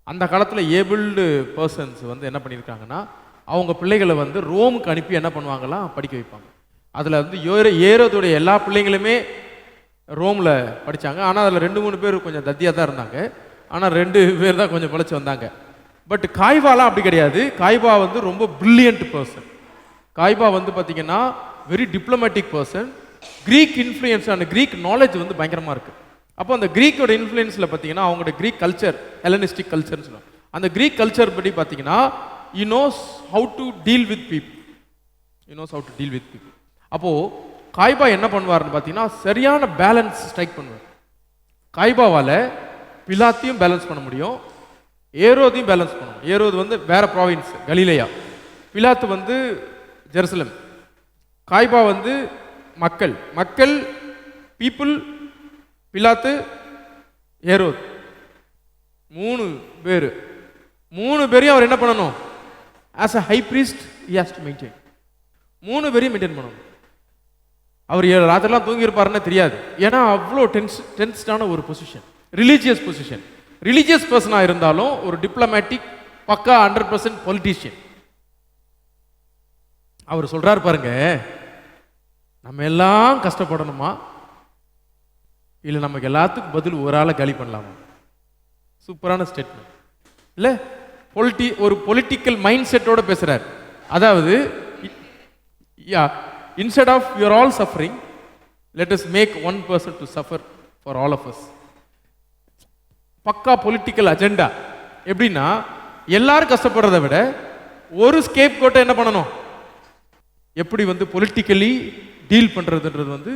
அந்த காலத்தில் ஏபிள்டு பர்சன்ஸ் வந்து என்ன பண்ணியிருக்காங்கன்னா, அவங்க பிள்ளைகளை வந்து ரோமுக்கு அனுப்பி என்ன பண்ணுவாங்களாம், படிக்க வைப்பாங்க. அதில் வந்து ஏரோதுடைய எல்லா பிள்ளைங்களுமே ரோமில் படித்தாங்க. ஆனால் அதில் 2-3 பேர் கொஞ்சம் தத்தியாக தான் இருந்தாங்க. ஆனால் 2 பேர் தான் கொஞ்சம் பிழைச்சி வந்தாங்க. பட் காய்பாலாம் அப்படி கிடையாது. காய்பா வந்து ரொம்ப பிரில்லியன்ட் பர்சன். காய்பா வந்து பார்த்தீங்கன்னா very diplomatic person. Greek influence and Greek knowledge வந்து பயங்கரமாக இருக்குது. அப்போ அந்த கிரீக்கோட இன்ஃப்ளூயன்ஸில் பார்த்தீங்கன்னா அவங்களோட கிரீக் கல்ச்சர் ஹெலனிஸ்டிக் கல்ச்சர்னு சொல்லுவாங்க. அந்த கிரீக் கல்ச்சர் படி பார்த்தீங்கன்னா he knows how to deal with people. he knows how to deal with people. அப்போ காய்பா என்ன பண்ணுவார்னு பார்த்தீங்கன்னா சரியான பேலன்ஸ் ஸ்ட்ரைக் பண்ணுவார். காய்பாவால் பிலாத்தையும் பேலன்ஸ் பண்ண முடியும், ஏரோதையும் பேலன்ஸ் பண்ணணும். ஏரோது வந்து வேற ப்ராவின்ஸ் கலிலேயா, பிலாத்து வந்து ஜெருசலம், காய்பா வந்து மக்கள் மக்கள் பீப்புள், பிலாத்து ஏரோது, 3 பேர். 3 பேரையும் அவர் என்ன பண்ணணும்? As a high priest he has to maintain. 3 பேரையும் மெயின்டைன் பண்ணணும். அவர் ராத்திரிலாம் தூங்கி இருப்பாருன்னு தெரியாது. ஏன்னா அவ்வளோ டென்ஸ்டான ஒரு பொசிஷன், ரிலீஜியஸ் பொசிஷன். ரிலீஜியஸ் பர்சனாக இருந்தாலும் ஒரு டிப்ளமேட்டிக் பக்கா 100% பொலிட்டீஷியன். அவர் சொல்றாரு பாருங்க, நம்ம எல்லாம் கஷ்டப்படணுமா இல்லை நமக்கு எல்லாத்துக்கும் பதில் ஒரு ஆளை காலி பண்ணலாமா? சூப்பரான ஸ்டேட்மெண்ட் இல்ல? ஒரு பொலிட்டிக்கல் மைண்ட் செட்டோட பேசுறாரு. அதாவது instead of you are all suffering, let us make one person to suffer for all of us. பக்கா பொலிட்டிக்கல் அஜெண்டா. எப்படின்னா எல்லாரும் கஷ்டப்படுறதை விட ஒரு ஸ்கேப் கோட்டை என்ன பண்ணணும், எப்படி வந்து பொலிட்டிக்கலி டீல் பண்றதுன்றது வந்து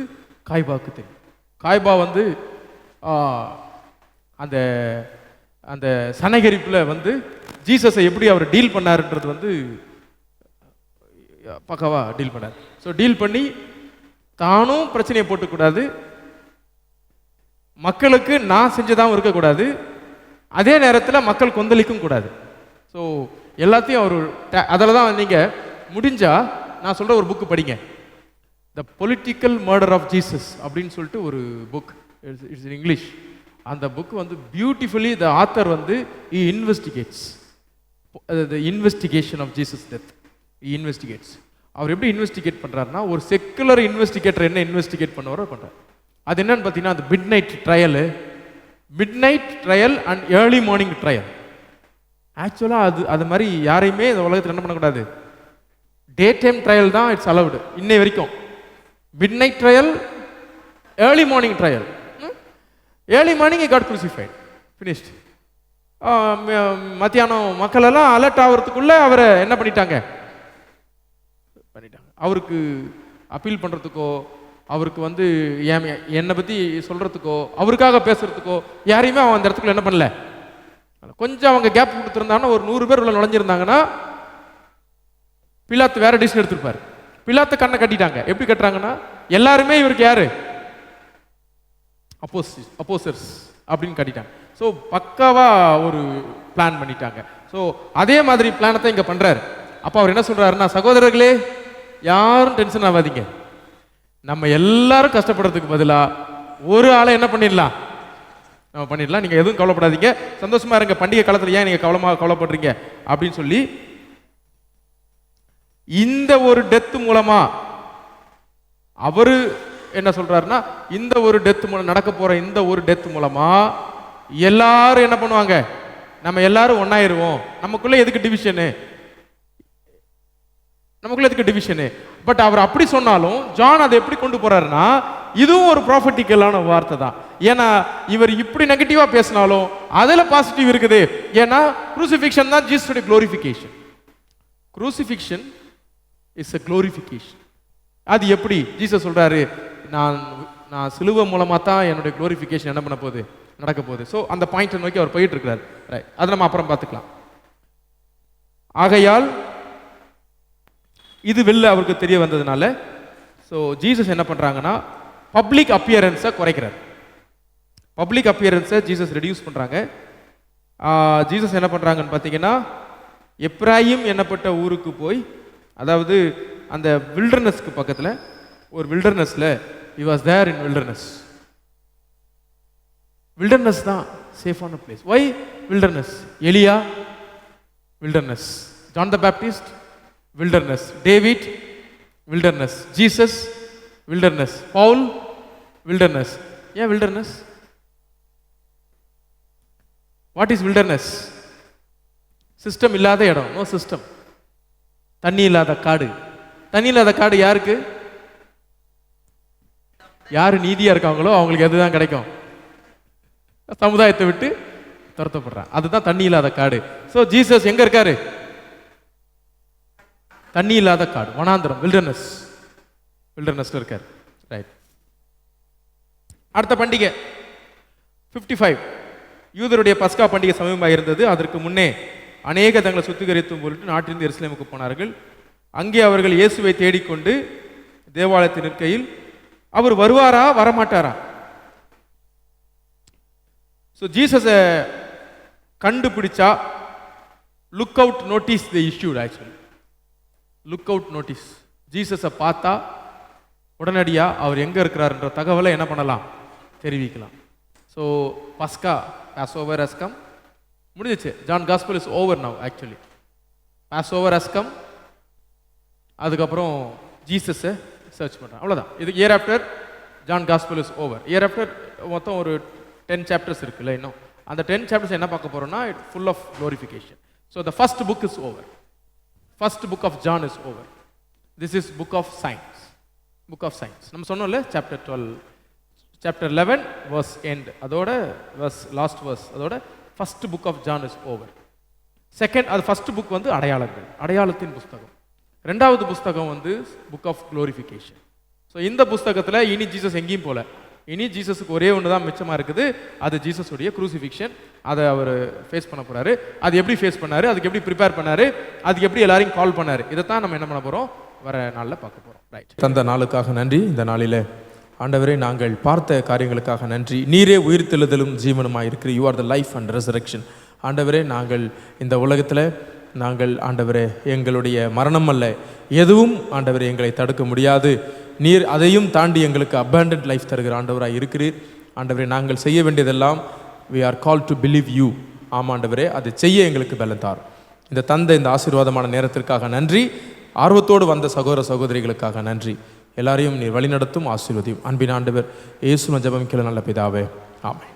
காய்பாவுக்கு தெரியும். காய்பா வந்து அந்த அந்த சனகரிப்பில் வந்து ஜீசஸை எப்படி அவர் டீல் பண்ணாருன்றது வந்து பக்காவா டீல் பண்ணார். ஸோ டீல் பண்ணி தானும் பிரச்சனையை போட்டுக்கூடாது, மக்களுக்கு நான் செஞ்சதாகவும் இருக்கக்கூடாது, அதே நேரத்தில் மக்கள் கொந்தளிக்கும் கூடாது. ஸோ எல்லாத்தையும் அவர் அதில் தான் நீங்கள் முடிஞ்சா நான் சொல்கிற ஒரு புக்கு படிங்க, the political murder of Jesus அப்படின்னு சொல்லிட்டு ஒரு புக், இட்ஸ் இன் இங்கிலீஷ். அந்த புக் வந்து பியூட்டிஃபுல்லி த ஆத்தர் வந்து investigates the investigation of Jesus death. Investigates. அவர் எப்படி இன்வெஸ்டிகேட் பண்ணுறாருன்னா, ஒரு செக்குலர் இன்வெஸ்டிகேட்டர் என்ன இன்வெஸ்டிகேட் பண்ணுவாரோ பண்ணுறார். அது என்னன்னு பார்த்தீங்கன்னா அது midnight trial and early morning trial. ஆக்சுவலாக அது மாதிரி யாரையுமே இந்த உலகத்தில் என்ன பண்ணக்கூடாது, டே டைம் ட்ரையல் தான் இட்ஸ் அலவுடு இன்னை வரைக்கும். Midnight trial, early morning trial. Early morning he got crucified, finished. மத்தியானம் மக்கள் எல்லாம் அலர்ட் ஆகிறதுக்குள்ள அவரை என்ன பண்ணிட்டாங்க. அவருக்கு அப்பீல் பண்றதுக்கோ, அவருக்கு வந்து என்னை பத்தி சொல்றதுக்கோ, அவருக்காக பேசுறதுக்கோ யாரையுமே அவன் அந்த இடத்துக்குள்ள என்ன பண்ணல. கொஞ்சம் அவங்க கேப் கொடுத்துருந்தாங்கன்னா, ஒரு 100 பேர் உள்ள நுழைஞ்சிருந்தாங்கன்னா பிலாத்து வேற டிசிஷன் எடுத்திருப்பாரு. பிலாத்து கண்ணை கட்டிட்டாங்க. எப்படி கட்டுறாங்கன்னா, எல்லாருமே இவருக்கு யாரு, அப்போசர்ஸ் அப்படின்னு கட்டிட்டாங்க. ஸோ பக்காவா ஒரு பிளான் பண்ணிட்டாங்க. ஸோ அதே மாதிரி பிளானை தான் இங்க பண்றாரு. அப்போ அவர் என்ன சொல்றாருன்னா, சகோதரர்களே யாரும் டென்ஷன் ஆகாதீங்க, நம்ம எல்லாரும் கஷ்டப்படுறதுக்கு பதிலா ஒரு ஆளை என்ன பண்ணிடலாம், நம்ம பண்ணிடலாம். நீங்க எதுவும் கவலைப்படாதீங்க, சந்தோஷமா இருங்க, பண்டிகை காலத்துல ஏன் நீங்க கவலைப்படுறீங்க அப்படின்னு சொல்லி இந்த ஒரு டெத் மூலமா அவரு என்ன சொல்றாருன்னா, இந்த ஒரு டெத் மூலம் நடக்க போற இந்த ஒரு டெத் மூலமா எல்லாரும் என்ன பண்ணுவாங்க, நம்ம எல்லாரும் ஒன்னாயிருவோம். நமக்குள்ள எதுக்கு டிவிஷனு, பட் அவர் அப்படி சொன்னாலும் ஜான் அதை எப்படி கொண்டு போறாருன்னா, இதுவும் ஒரு ப்ராஃபட்டிக்கலான வார்த்தை தான். ஏன்னா இவர் இப்படி நெகட்டிவா பேசினாலும் அதுல பாசிட்டிவ் இருக்குது. ஏன்னா குரூசிஃபிக்ஷன் தான் ஜீசஸோட glorification. Crucifixion is a glorification. அது எப்படி ஜீசஸ் சொல்றாரு, நான் சிலுவை மூலமா தான் என்னுடைய குளோரிஃபிகேஷன் என்ன பண்ண போகுது, நடக்க போகுது. ஸோ அந்த பாயிண்ட் நோக்கி அவர் போயிட்டு இருக்கிறார். ரைட், அதை நம்ம அப்புறம் பார்த்துக்கலாம். ஆகையால் இது வெளில அவருக்கு தெரிய வந்ததுனால ஸோ ஜீசஸ் என்ன பண்றாங்கன்னா, பப்ளிக் அப்பியரன்ஸை குறைக்கிறார். பப்ளிக் அப்பியரன்ஸை ஜீசஸ் ரெடியூஸ் பண்றாங்க. ஜீசஸ் என்ன பண்றாங்கன்னு பார்த்தீங்கன்னா, எப்ராயிம் என்னப்பட்ட ஊருக்கு போய், அதாவது அந்த வில்டர்னஸ்க்கு பக்கத்தில் ஒரு வில்டர்னஸ்ல he was there in wilderness. wilderness தான் சேஃபான பிளேஸ். why wilderness? எலியா wilderness, John the Baptist wilderness, David wilderness, Jesus wilderness, Paul wilderness. ஏன் wilderness? what is wilderness? System இல்லாத இடம், நோ சிஸ்டம். தண்ணி இல்லாத காடு. தண்ணி இல்லாத காடு யாருக்கு? யாரு நீதியா இருக்காங்களோ அவங்களுக்கு எதுதான் கிடைக்கும், சமுதாயத்தை விட்டு துரத்தப்படுறான். அதுதான் தண்ணி இல்லாத காடு. ஸோ ஜீசஸ் எங்க இருக்காரு? தண்ணி இல்லாத காடு, வனாந்திரம், வில்டர்னஸ்ல இருக்காரு. ரைட். அடுத்த பண்டிகை 55. யூதருடைய பஸ்கா பண்டிகை சமீபமாக இருந்தது. அதற்கு முன்னே அநேக தங்களை சுத்திகரித்தும் பொருட்டு நாட்டிலிருந்து எருசலேமுக்கு போனார்கள். அங்கே அவர்கள் இயேசுவை தேடிக்கொண்டு தேவாலயத்தில் நிற்கையில் அவர் வருவாரா வரமாட்டாரா? ஸோ ஜீசஸை கண்டுபிடிச்சா look out notice the issued. Actually look out notice. ஜீசஸை பார்த்தா உடனடியாக அவர் எங்கே இருக்கிறாருன்ற தகவலை என்ன பண்ணலாம்? தெரிவிக்கலாம். ஸோ பஸ்கா, பாஸ்ஓவர் ஹஸ் கம், முடிஞ்சிச்சு. John gospel is over now. Actually Passover has come. அதுக்கப்புறம் ஜீசஸை சர்ச் பண்ணுறான், அவ்வளோதான். இது year after John gospel is over. Year after மொத்தம் ஒரு 10 சாப்டர்ஸ் இருக்குல்ல இன்னும். அந்த 10 சாப்டர்ஸ் என்ன பார்க்க போகிறோம்னா it full of glorification. So the first book is over. First book of John is over. This is book of signs. Book of signs நம்ம சொன்னோம்ல, சாப்டர் 12, சாப்டர் 11 வர்ஸ் எண்ட், அதோட வர்ஸ் லாஸ்ட் வர்ஸ், அதோட first book of John is over. Second, அது first book வந்து அடையாளங்கள், அடையாளத்தின் புஸ்தகம். ரெண்டாவது புஸ்தகம் வந்து புக் ஆஃப் க்ளோரிஃபிகேஷன். ஸோ இந்த புஸ்தகத்தில் இனி ஜீசஸ் எங்கேயும் போல, இனி ஜீசஸுக்கு ஒரே ஒன்று தான் மிச்சமாக இருக்குது. அது ஜீசஸுடைய க்ரூசிஃபிக்ஷன். அதை அவர் ஃபேஸ் பண்ண போகிறாரு. அது எப்படி ஃபேஸ் பண்ணார், அதுக்கு எப்படி ப்ரிப்பேர் பண்ணார், அதுக்கு எப்படி எல்லாரையும் கால் பண்ணார், இதைத்தான் நம்ம என்ன பண்ண போகிறோம், வர நாளில் பார்க்க போகிறோம். ரைட். தந்த நாளுக்காக நன்றி. இந்த நாளில் ஆண்டவரே நாங்கள் பார்த்த காரியங்களுக்காக நன்றி. நீரே உயிர்த்தெழுதலும் ஜீவனுமாக இருக்கிற, you are the life and resurrection. ஆண்டவரே நாங்கள் இந்த உலகத்தில் நாங்கள் ஆண்டவரே எங்களுடைய மரணம் அல்ல எதுவும் ஆண்டவரே எங்களை தடுக்க முடியாது. நீர் அதையும் தாண்டி எங்களுக்கு அபண்டன்ட் லைஃப் தருகிற ஆண்டவராக இருக்கிறீர். ஆண்டவரே நாங்கள் செய்ய வேண்டியதெல்லாம் we are called to believe you. ஆமாண்டவரே அதை செய்ய எங்களுக்கு பலன் தார். இந்த தந்த இந்த ஆசீர்வாதமான நேரத்திற்காக நன்றி. ஆர்வத்தோடு வந்த சகோதர சகோதரிகளுக்காக நன்றி. எல்லாரையும் நீர் வழிநடத்தும், ஆசீர்வதியும். அன்பின் ஆண்டவர் இயேசுவின் ஜெபம் கேள நல்ல பிதாவே, ஆமென்.